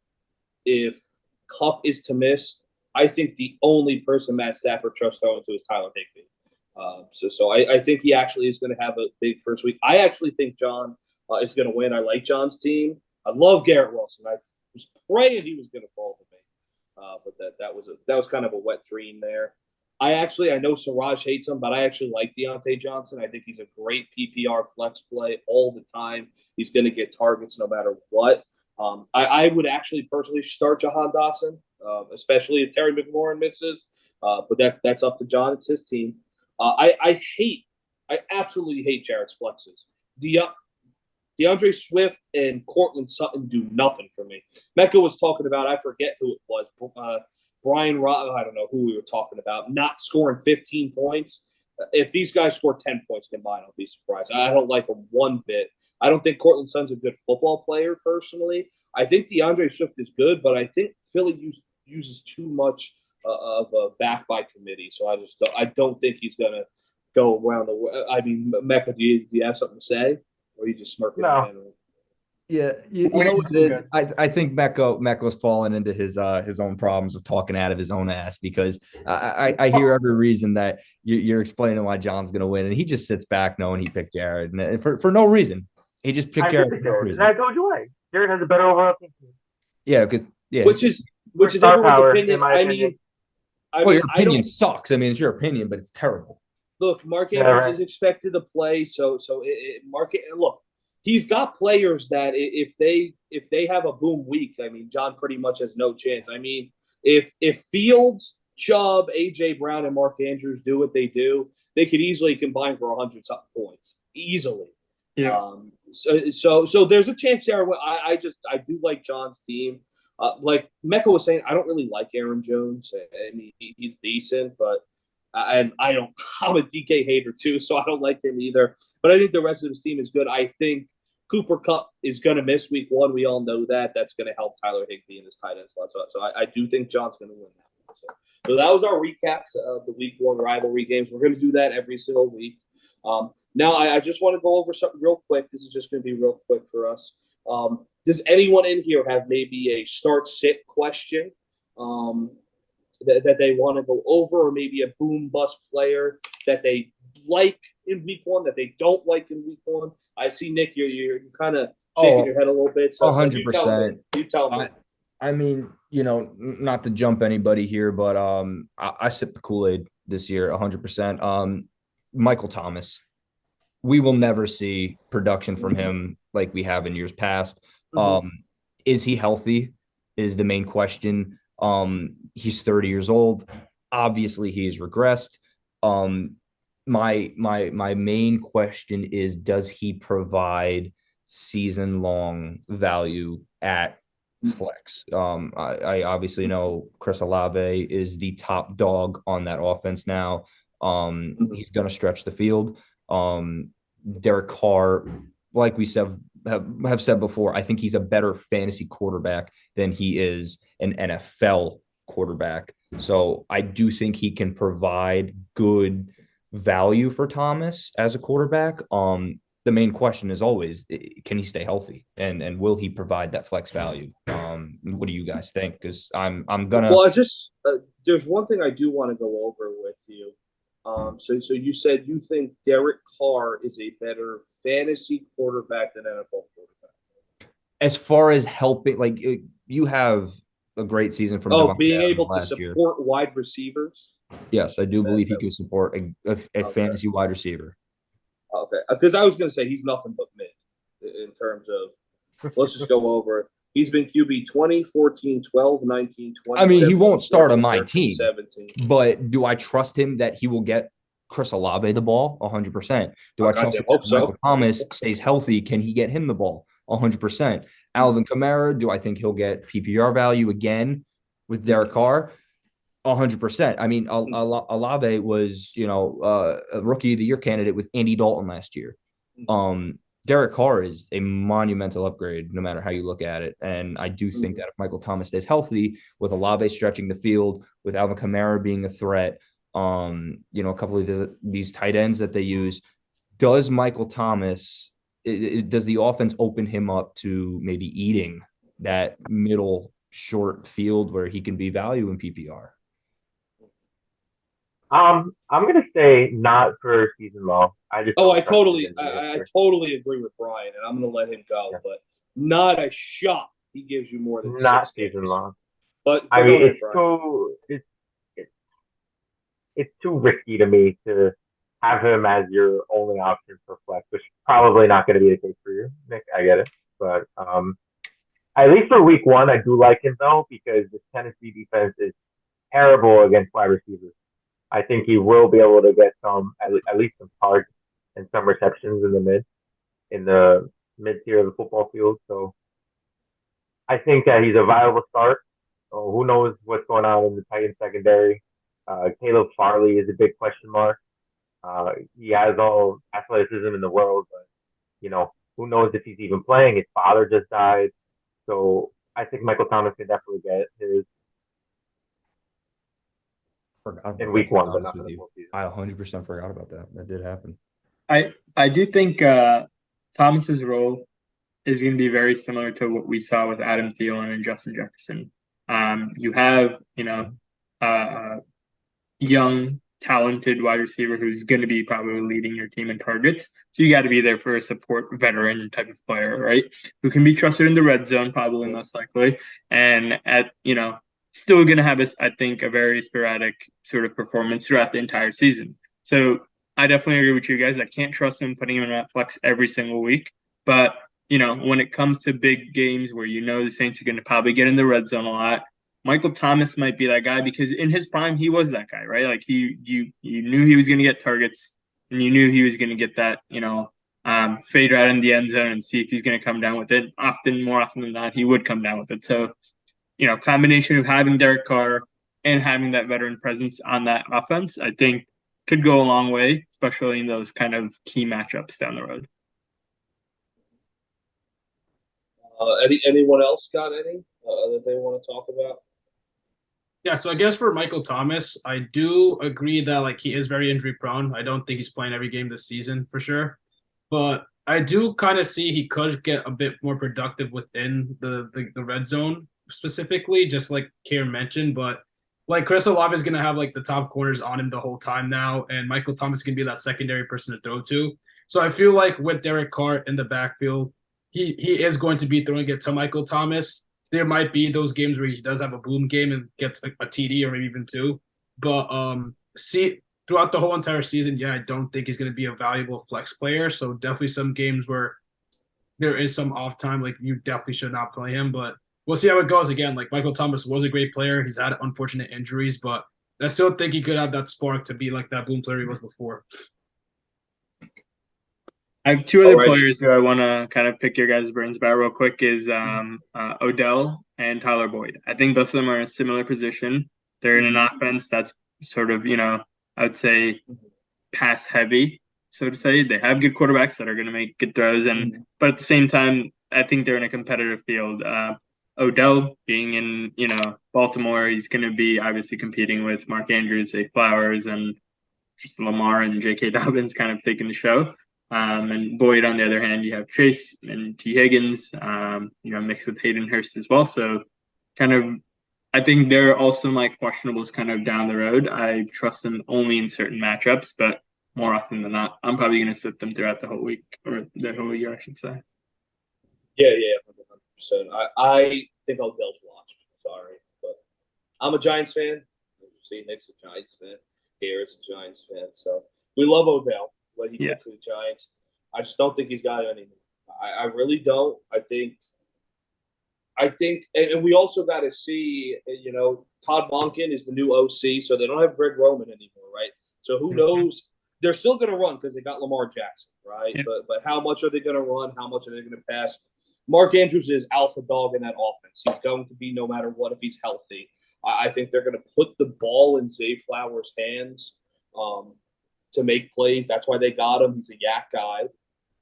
if Kupp is to miss, I think the only person Matt Stafford trusts throwing to is Tyler Higbee. So I think he actually is going to have a big first week. I actually think John is going to win. I like John's team. I love Garrett Wilson. I was praying he was going to fall to me, but that was kind of a wet dream there. I know Siraj hates him, but I actually like Deontay Johnson. I think he's a great PPR flex play all the time. He's going to get targets no matter what. I would actually personally start Jahan Dotson, especially if Terry McLaurin misses. But that's up to John. It's his team. I absolutely hate Jared's flexes. DeAndre Swift and Cortland Sutton do nothing for me. Mecca was talking about, I forget who it was, Brian Roth, I don't know who we were talking about, not scoring 15 points. If these guys score 10 points combined, I'll be surprised. I don't like them one bit. I don't think Cortland Sutton's a good football player, personally. I think DeAndre Swift is good, but I think Philly uses too much of a back by committee. So I don't think he's going to go around the – I mean, Mecca, do you have something to say? Or are you just smirking? No. Yeah, I think Mecca's falling into his own problems of talking out of his own ass, because I hear every reason that you're explaining why John's going to win, and he just sits back knowing he picked Jared, and for no reason. He just picked Jared for no reason. I told you why. Jared has a better overall team. Yeah, because which is everyone's opinion. Your opinion sucks. I mean, it's your opinion, but it's terrible. Look, Mark Andrews is expected to play, so look. He's got players that if they have a boom week, I mean, John pretty much has no chance. I mean, if Fields, Chubb, AJ Brown, and Mark Andrews do what they do, they could easily combine for 100-something points easily. Yeah. So there's a chance there. I do like John's team. Like Mecca was saying, I don't really like Aaron Jones. I mean, he's decent, but. I'm a DK hater too, so I don't like him either. But I think the rest of his team is good. I think Cooper Kupp is going to miss week 1. We all know that. That's going to help Tyler Higbee in his tight end slot. So I do think John's going to win that one. So that was our recaps of the week 1 rivalry games. We're going to do that every single week. Now, I just want to go over something real quick. This is just going to be real quick for us. Does anyone in here have maybe a start-sit question that they want to go over, or maybe a boom bust player that they like in week 1 that they don't like in week 1? I see, Nick, you're kind of shaking your head a little bit. So 100%. You tell me. I mean, not to jump anybody here, but I sipped the Kool-Aid this year 100%. Michael Thomas. We will never see production from him like we have in years past. Is he healthy is the main question. He's 30 years old. Obviously, he has regressed. My main question is, does he provide season-long value at flex. I obviously know Chris Olave is the top dog on that offense now. He's going to stretch the field. Derek Carr, like we said, have said before, I think he's a better fantasy quarterback than he is an NFL quarterback. So I do think he can provide good value for Thomas as a quarterback. The main question is always, can he stay healthy, and will he provide that flex value? What do you guys think? Because I'm gonna. Well, I just there's one thing I do want to go over with you. So you said you think Derek Carr is a better fantasy quarterback than NFL quarterback. As far as helping, like you have a great season from being able to support wide receivers. Yes, I do believe he can support a fantasy wide receiver. Okay, because I was going to say he's nothing but mid in terms of, let's just go over. He's been QB 20, 14, 12, 19, 20. I mean, he won't start on my 13, team, 17. But do I trust him that he will get Chris Olave the ball? 100%. Do I trust him that Michael Thomas stays healthy? Can he get him the ball? 100%. Alvin Kamara, do I think he'll get PPR value again with Derek Carr? 100%. I mean, Olave was, a rookie of the year candidate with Andy Dalton last year. Derek Carr is a monumental upgrade, no matter how you look at it. And I do think that if Michael Thomas stays healthy, with Olave stretching the field, with Alvin Kamara being a threat, a couple of these tight ends that they use, does Michael Thomas, does the offense open him up to maybe eating that middle short field where he can be value in PPR? I'm gonna say not for season long. I totally agree with Brian, and I'm gonna let him go. Yeah. But not a shot he gives you more than not season long. But I mean, it's too risky to me to have him as your only option for flex, which is probably not going to be the case for you, Nick. I get it, but at least for week one, I do like him though because the Tennessee defense is terrible against wide receivers. I think he will be able to get at least some targets and some receptions in the mid tier of the football field. So I think that he's a viable start. So who knows what's going on in the Titans secondary? Caleb Farley is a big question mark. He has all athleticism in the world, but who knows if he's even playing? His father just died, so I think Michael Thomas can definitely get his. In week one, but not in the full season. I 100% forgot about that. That did happen. I do think Thomas's role is going to be very similar to what we saw with Adam Thielen and Justin Jefferson. You have young, talented wide receiver who's going to be probably leading your team in targets. So you got to be there for a support veteran type of player, right? Who can be trusted in the red zone, probably most likely, and still going to have, I think, a very sporadic sort of performance throughout the entire season. So I definitely agree with you guys. I can't trust him putting him in that flex every single week. But, when it comes to big games where the Saints are going to probably get in the red zone a lot, Michael Thomas might be that guy because in his prime, he was that guy, right? Like you knew he was going to get targets and you knew he was going to get that, fade right in the end zone and see if he's going to come down with it. More often than not, he would come down with it. So, combination of having Derek Carr and having that veteran presence on that offense, I think could go a long way, especially in those kind of key matchups down the road. Anyone else got any that they want to talk about? Yeah, so I guess for Michael Thomas, I do agree that he is very injury prone. I don't think he's playing every game this season for sure, but I do kind of see he could get a bit more productive within the red zone specifically, just like Kieran mentioned. But Chris Olave is going to have the top corners on him the whole time now, and Michael Thomas can be that secondary person to throw to. So I feel like with Derek Carr in the backfield, he is going to be throwing it to Michael Thomas. There might be those games where he does have a boom game and gets a TD or maybe even two. But throughout the whole entire season, I don't think he's going to be a valuable flex player. So definitely some games where there is some off time, you definitely should not play him. But we'll see how it goes. Again, Michael Thomas was a great player. He's had unfortunate injuries, but I still think he could have that spark to be that boom player he was before. I have two other players who I want to kind of pick your guys' brains about real quick is Odell and Tyler Boyd. I think both of them are in a similar position. They're in an offense that's sort of, I would say pass heavy, so to say. They have good quarterbacks that are going to make good throws, but at the same time, I think they're in a competitive field. Odell being in, Baltimore, he's going to be obviously competing with Mark Andrews, Zay Flowers, and just Lamar and J.K. Dobbins kind of taking the show. And Boyd, on the other hand, you have Chase and T. Higgins, mixed with Hayden Hurst as well. So kind of, I think they're also my questionables kind of down the road. I trust them only in certain matchups, but more often than not, I'm probably going to sit them throughout the whole week, or the whole year, I should say. Yeah, 100%. I think Odell's watched. Sorry, but I'm a Giants fan. See, Nick's a Giants fan. Garrett's a Giants fan. So we love Odell when he gets to the Giants. I just don't think he's got it anymore. I really don't. I think, and we also got to see, Todd Monken is the new OC, so they don't have Greg Roman anymore, right? So who knows? They're still going to run because they got Lamar Jackson, right? But how much are they going to run? How much are they going to pass? Mark Andrews is alpha dog in that offense. He's going to be no matter what if he's healthy. I think they're going to put the ball in Zay Flowers' hands to make plays. That's why they got him. He's a yak guy.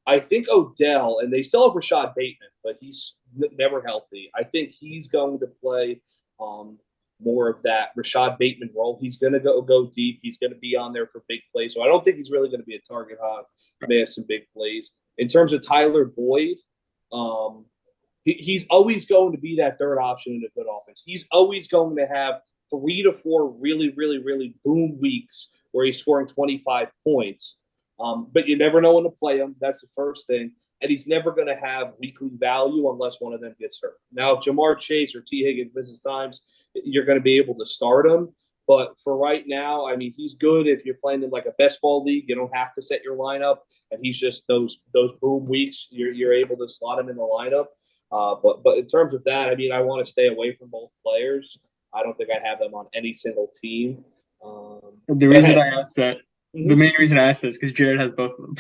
I think Odell, and they still have Rashad Bateman, but he's never healthy. I think he's going to play more of that Rashad Bateman role. He's going to go deep. He's going to be on there for big plays. So I don't think he's really going to be a target hog. He may have some big plays. In terms of Tyler Boyd, he's always going to be that third option in a good offense. He's always going to have 3 to 4 really, really, really boom weeks where he's scoring 25 points. But you never know when to play him. That's the first thing. And he's never going to have weekly value unless one of them gets hurt. Now, if Jamar Chase or T. Higgins misses times, you're going to be able to start him. But for right now, I mean, he's good if you're playing in like a best ball league. You don't have to set your lineup. And he's just those boom weeks, you're able to slot him in the lineup. But in terms of that, I mean, I want to stay away from both players. I don't think I have them on any single team. The reason I asked that, the main reason I asked that is because Jared has both of them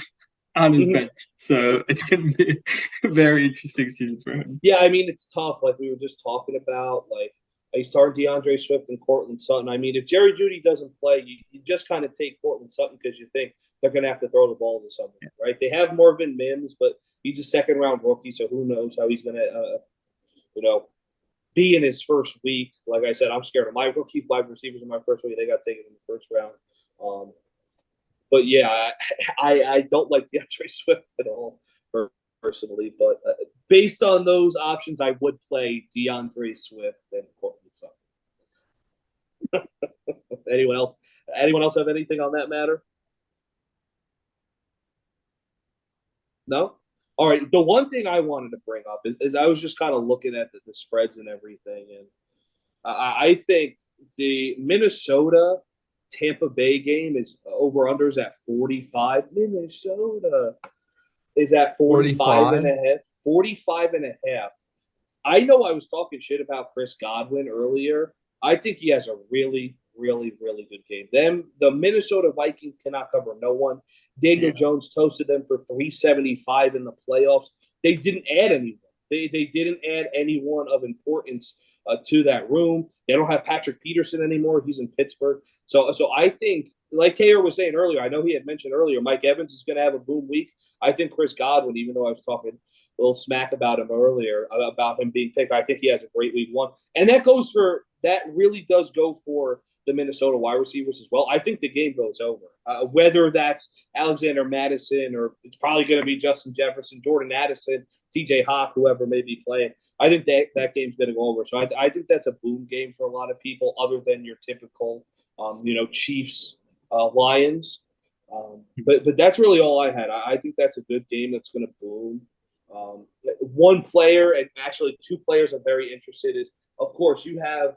on his bench. So it's going to be a very interesting season for him. Yeah, I mean, it's tough. Like we were just talking about, like he's starting DeAndre Swift and Cortland Sutton. I mean, if Jerry Jeudy doesn't play, you just kind of take Cortland Sutton because you think they're going to have to throw the ball to someone, right? They have Marvin Mims, but he's a second-round rookie, so who knows how he's going to, be in his first week. Like I said, I'm scared of my rookie wide receivers in my first week. They got taken in the first round. But yeah, I don't like DeAndre Swift at all personally. But based on those options, I would play DeAndre Swift and Cortland Sutton. Anyone else? Anyone else have anything on that matter? No? All right. The one thing I wanted to bring up is I was just kind of looking at the spreads and everything. And I think the Minnesota Tampa Bay game is over-unders at 45. Minnesota is at 45 and a half. 45 and a half. I know I was talking shit about Chris Godwin earlier. I think he has a really, really, really good game. The Minnesota Vikings cannot cover no one. Daniel Jones toasted them for 375 in the playoffs. They didn't add anyone. They didn't add anyone of importance to that room. They don't have Patrick Peterson anymore. He's in Pittsburgh. So I think, like KR was saying earlier, I know he had mentioned earlier, Mike Evans is going to have a boom week. I think Chris Godwin, even though I was talking a little smack about him earlier, about him being picked, I think he has a great week one. And that really does go for the Minnesota wide receivers as well. I think the game goes over. Whether that's Alexander Madison or it's probably going to be Justin Jefferson, Jordan Addison, TJ Hawk, whoever may be playing. I think that game's going to go over. So I think that's a boom game for a lot of people other than your typical, Chiefs, Lions. But that's really all I had. I think that's a good game that's going to boom. One player, and actually two players I'm very interested in is, of course, you have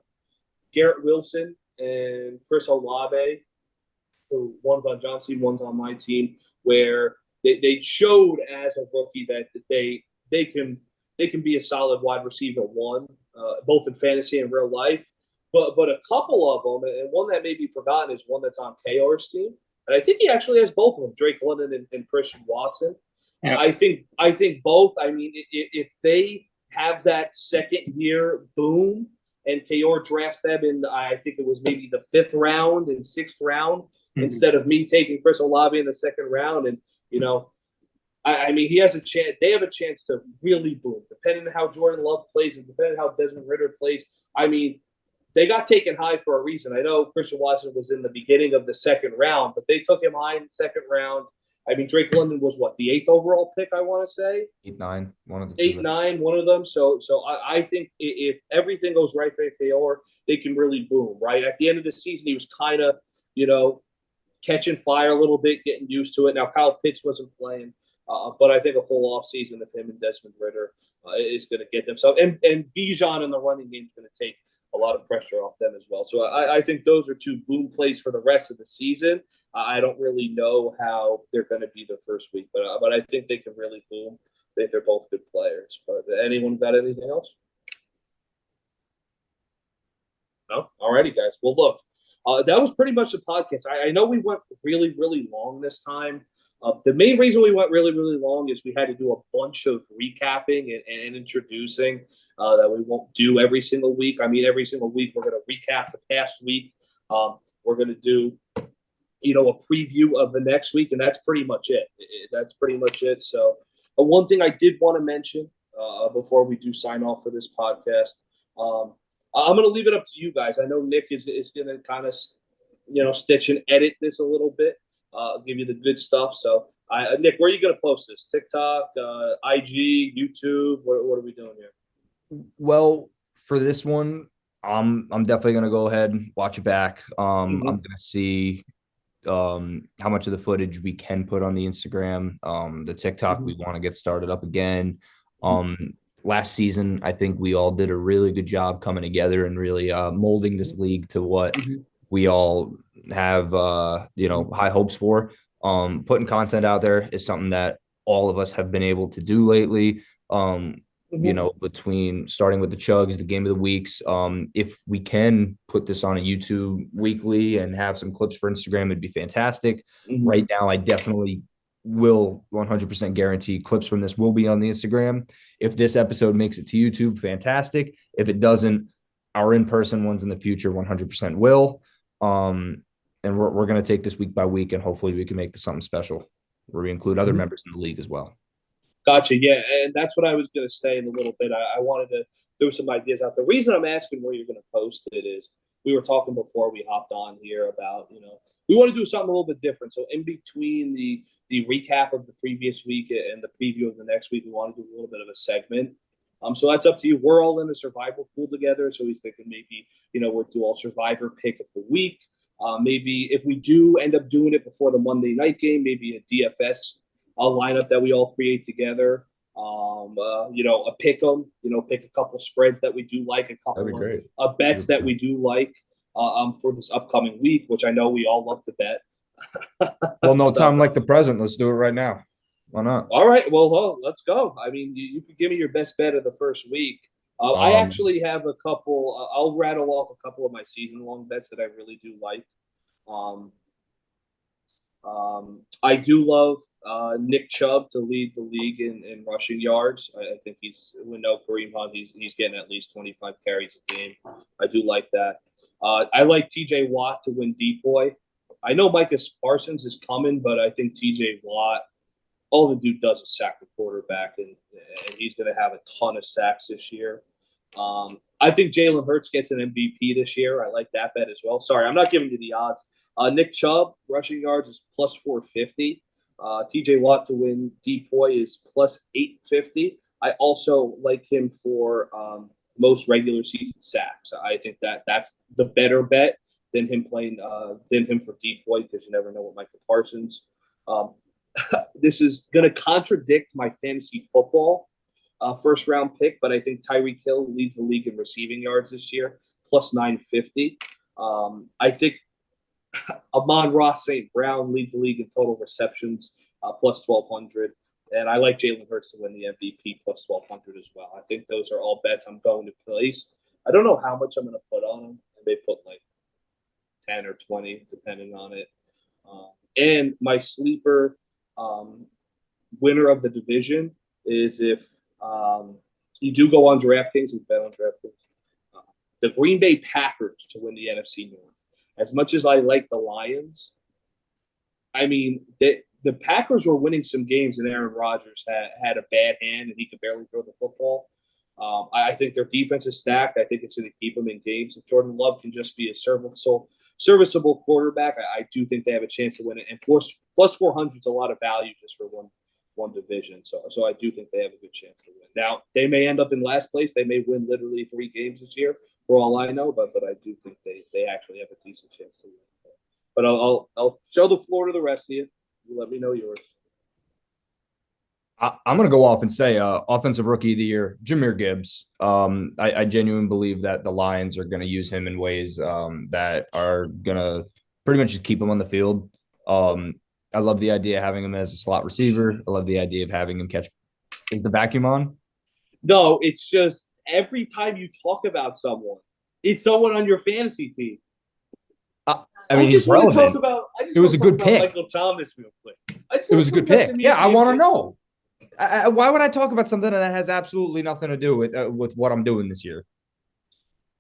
Garrett Wilson and Chris Olave, who one's on John's team, one's on my team, where they showed as a rookie that they can be a solid wide receiver one, both in fantasy and real life. But a couple of them, and one that may be forgotten is one that's on KR's team. And I think he actually has both of them, Drake London and Christian Watson. Yeah. I think both. I mean, if they have that second year boom and Kayor drafts them in, I think it was maybe the 5th round and 6th round instead of me taking Chris Olave in the 2nd round, and I mean, he has a chance. They have a chance to really boom, depending on how Jordan Love plays and depending on how Desmond Ridder plays. I mean, they got taken high for a reason. I know Christian Watson was in the beginning of the 2nd round, but they took him high in the 2nd round. I mean, Drake London was what, the 8th overall pick, I want to say? 8-9, one of the two. 8-9, one of them. So I think if everything goes right for Kayor, they can really boom, right? At the end of the season, he was kind of, catching fire a little bit, getting used to it. Now, Kyle Pitts wasn't playing, but I think a full off season of him and Desmond Ridder is going to get them. So, and Bijan in the running game is going to take a lot of pressure off them as well. So I think those are two boom plays for the rest of the season. I don't really know how they're going to be the first week, but I think they can really boom. I think they're both good players. But anyone got anything else? No? Alrighty, guys. Well, look, that was pretty much the podcast. I know we went really, really long this time. The main reason we went really, really long is we had to do a bunch of recapping and introducing that we won't do every single week. I mean, every single week we're going to recap the past week. We're going to do, a preview of the next week, and that's pretty much it. That's pretty much it. So one thing I did want to mention before we do sign off for this podcast, I'm going to leave it up to you guys. I know Nick is going to kind of, stitch and edit this a little bit. Give you the good stuff. So, Nick, where are you going to post this? TikTok, IG, YouTube? What are we doing here? Well, for this one, I'm definitely going to go ahead and watch it back. I'm going to see how much of the footage we can put on the Instagram. The TikTok, we want to get started up again. Last season, I think we all did a really good job coming together and really molding this league to what we all have, high hopes for. Putting content out there is something that all of us have been able to do lately. Between starting with the chugs, the game of the weeks. If we can put this on a YouTube weekly and have some clips for Instagram, it'd be fantastic. Right now, I definitely will 100% guarantee clips from this will be on the Instagram. If this episode makes it to YouTube, fantastic. If it doesn't, our in-person ones in the future 100% will. And we're going to take this week by week, and hopefully we can make this something special where we include other members in the league as well. Gotcha. Yeah, and that's what I was going to say in a little bit. I wanted to throw some ideas out. The reason I'm asking where you're going to post it is we were talking before we hopped on here about, we want to do something a little bit different. So in between the recap of the previous week and the preview of the next week, we want to do a little bit of a segment. So that's up to you. We're all in a survival pool together. So he's thinking maybe, we'll do all survivor pick of the week. Maybe if we do end up doing it before the Monday night game, maybe a DFS lineup that we all create together. A pick 'em, pick a couple spreads that we do like, a couple of bets that we do like for this upcoming week, which I know we all love to bet. Well, no time like the present. Let's do it right now. Why not? All right. Well, let's go. I mean, you could give me your best bet of the first week. I actually have a couple. I'll rattle off a couple of my season-long bets that I really do like. I do love Nick Chubb to lead the league in rushing yards. I think we know Kareem Hunt, he's getting at least 25 carries a game. I do like that. I like TJ Watt to win decoy. I know Micah Parsons is coming, but I think TJ Watt, all the dude does is sack the quarterback, and he's going to have a ton of sacks this year. I think Jalen Hurts gets an MVP this year. I like that bet as well. Sorry, I'm not giving you the odds. Nick Chubb, rushing yards is plus 450. TJ Watt to win decoy is plus 850. I also like him for most regular season sacks. I think that's the better bet than him for decoy, because you never know what Michael Parsons. This is going to contradict my fantasy football first round pick, but I think Tyreek Hill leads the league in receiving yards this year, plus 950. I think Amon-Ra St. Brown leads the league in total receptions, plus 1,200. And I like Jalen Hurts to win the MVP, plus 1,200 as well. I think those are all bets I'm going to place. I don't know how much I'm going to put on them. I may put like 10 or 20, depending on it. And my sleeper winner of the division is if you do go on DraftKings and bet on DraftKings, the Green Bay Packers to win the NFC North. As much as I like the Lions, I mean, the Packers were winning some games, and Aaron Rodgers had a bad hand, and he could barely throw the football. I think their defense is stacked. I think it's going to keep them in games. If Jordan Love can just be a serviceable quarterback, I do think they have a chance to win it. And plus 400 is a lot of value just for one division. So I do think they have a good chance to win. Now, they may end up in last place. They may win literally 3 games this year, for all I know. But I do think they actually have a decent chance to win. But I'll show the floor to the rest of you. You let me know yours. I'm going to go off and say offensive rookie of the year, Jahmyr Gibbs. I genuinely believe that the Lions are going to use him in ways that are going to pretty much just keep him on the field. I love the idea of having him as a slot receiver. I love the idea of having him catch. Is the vacuum on? No, it's just every time you talk about someone, it's someone on your fantasy team. I mean, he's relevant. It was a good pick. Michael Thomas real quick. It was a good pick. Yeah, I want to know. Why would I talk about something that has absolutely nothing to do with what I'm doing this year?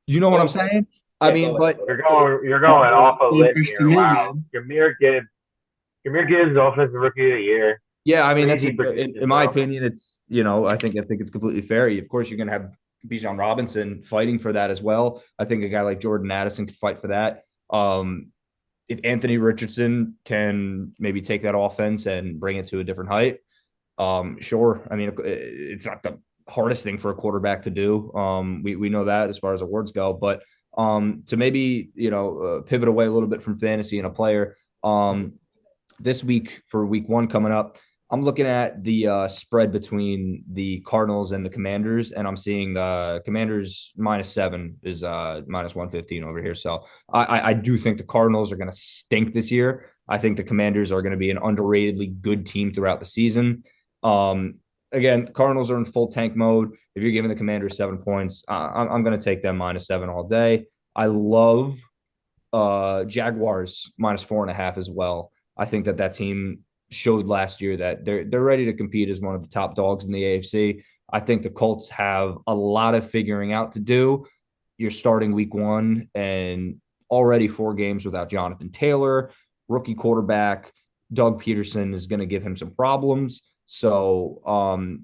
You know what I'm saying? I mean, but you're going off a list here. Wow, Jahmyr Gibbs, offensive rookie of the year. Yeah, I mean, that's in my opinion, it's I think it's completely fair. Of course, you're going to have Bijan Robinson fighting for that as well. I think a guy like Jordan Addison could fight for that. If Anthony Richardson can maybe take that offense and bring it to a different height, sure. I mean, it's not the hardest thing for a quarterback to do. We know that as far as awards go, but to maybe pivot away a little bit from fantasy and a player. This week for week 1 coming up, I'm looking at the spread between the Cardinals and the Commanders, and I'm seeing the Commanders -7 is -115 over here. So I do think the Cardinals are going to stink this year. I think the Commanders are going to be an underratedly good team throughout the season. Again, Cardinals are in full tank mode. If you're giving the Commanders 7 points, I'm going to take them -7 all day. I love Jaguars -4.5 as well. I think that team showed last year that they're ready to compete as one of the top dogs in the AFC. I think the Colts have a lot of figuring out to do. You're starting week 1 and already 4 games without Jonathan Taylor, rookie quarterback. Doug Peterson is going to give him some problems. So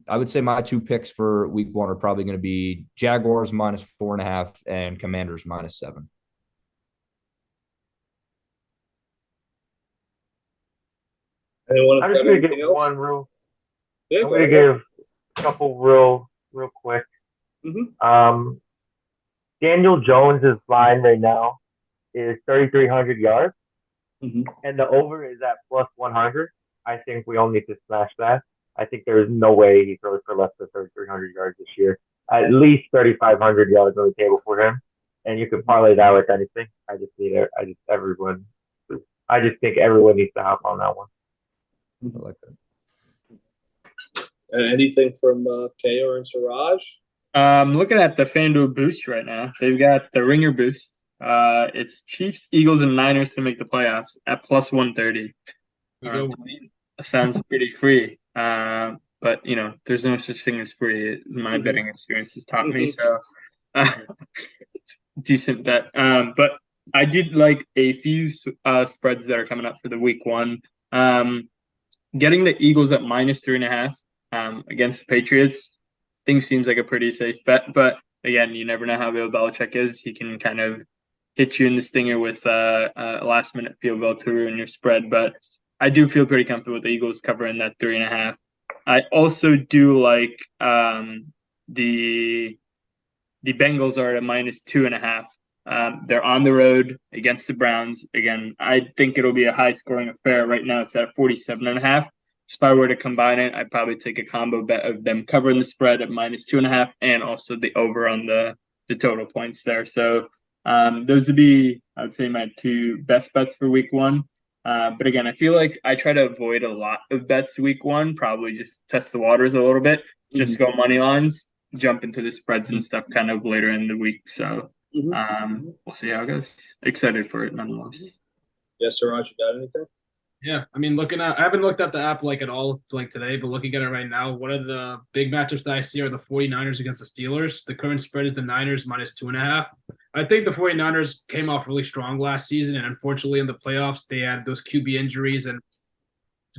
I would say my 2 picks for week 1 are probably going to be Jaguars -4.5 and Commanders -7. I'm just going to give one real. I'm going to give a couple real quick. Mm-hmm. Daniel Jones' line right now is 3,300 yards, and the over is at +100. I think we all need to smash that. I think there is no way he throws for less than 3,300 yards this year. At least 3,500 yards on the table for him, and you can parlay that with anything. I just think everyone needs to hop on that one. I like that. Anything from KO and Siraj? Looking at the FanDuel boost right now, they've got the Ringer boost. It's Chiefs, Eagles, and Niners to make the playoffs at +130. Sounds pretty free. But there's no such thing as free. My betting experience has taught me, so it's a decent bet. But I did like a few spreads that are coming up for the week 1. Getting the Eagles at -3.5 against the Patriots, I think seems like a pretty safe bet. But again, you never know how Bill Belichick is. He can kind of hit you in the stinger with a last-minute field goal to ruin your spread. But I do feel pretty comfortable with the Eagles covering that 3.5. I also do like the Bengals are at -2.5. They're on the road against the Browns. Again, I think it'll be a high-scoring affair. Right now, it's at 47.5. If I were to combine it, I'd probably take a combo bet of them covering the spread at -2.5 and also the over on the total points there. So those would be, I would say, my 2 best bets for week 1. But again, I feel like I try to avoid a lot of bets week 1, probably just test the waters a little bit, just go money lines, jump into the spreads and stuff kind of later in the week. So we'll see how it goes. Excited for it nonetheless. Yes, Siraj, you got anything? Yeah, I mean, I haven't looked at the app like at all like today, but looking at it right now, one of the big matchups that I see are the 49ers against the Steelers. The current spread is the Niners -2.5. I think the 49ers came off really strong last season, and unfortunately in the playoffs, they had those QB injuries and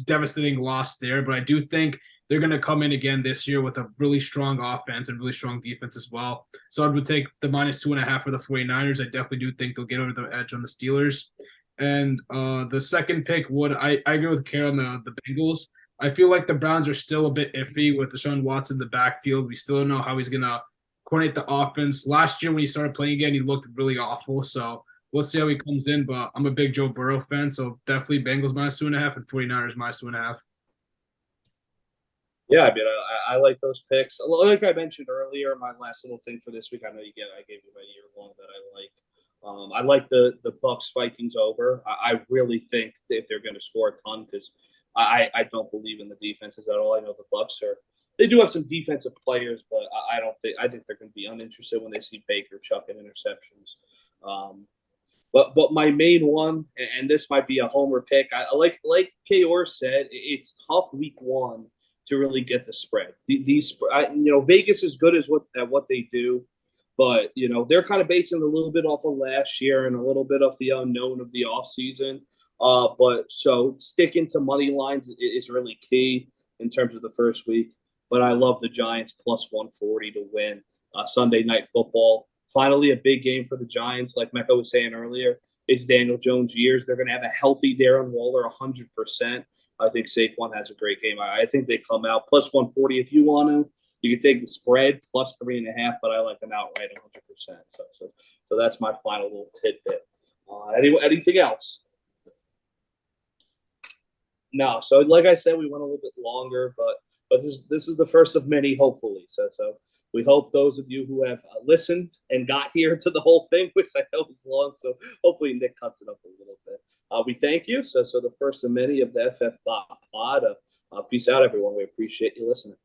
devastating loss there. But I do think they're going to come in again this year with a really strong offense and really strong defense as well. So I would take the -2.5 for the 49ers. I definitely do think they'll get over the edge on the Steelers. And the second pick I agree with Karen on the Bengals. I feel like the Browns are still a bit iffy with Deshaun Watson in the backfield. We still don't know how he's going to coordinate the offense. Last year when he started playing again, he looked really awful. So we'll see how he comes in. But I'm a big Joe Burrow fan, so definitely Bengals -2.5 and 49ers -2.5. Yeah, I mean, I like those picks. Like I mentioned earlier, my last little thing for this week. I know I gave you my year long that I like. I like the Bucks Vikings over. I really think that they're going to score a ton because I don't believe in the defenses at all. I know the Bucks they do have some defensive players, but I think they're going to be uninterested when they see Baker chucking interceptions. But my main one, and this might be a homer pick. I like Kayor said, it's tough week one to really get the spread. Vegas is good at what they do, but they're kind of basing a little bit off of last year and a little bit off the unknown of the offseason. But so sticking to money lines is really key in terms of the first week. But I love the Giants +140 to win Sunday Night Football. Finally, a big game for the Giants. Like Mecca was saying earlier, it's Daniel Jones' years. They're going to have a healthy Darren Waller 100%. I think Saquon has a great game. I think they come out +140 if you want to. You can take the spread +3.5, but I like them outright 100%. So that's my final little tidbit. Anything else? No. So like I said, we went a little bit longer, but this is the first of many, hopefully. So we hope those of you who have listened and got here to the whole thing, which I know is long, so hopefully Nick cuts it up a little bit. We thank you. So the first of many of the FF Pod. Peace out, everyone. We appreciate you listening.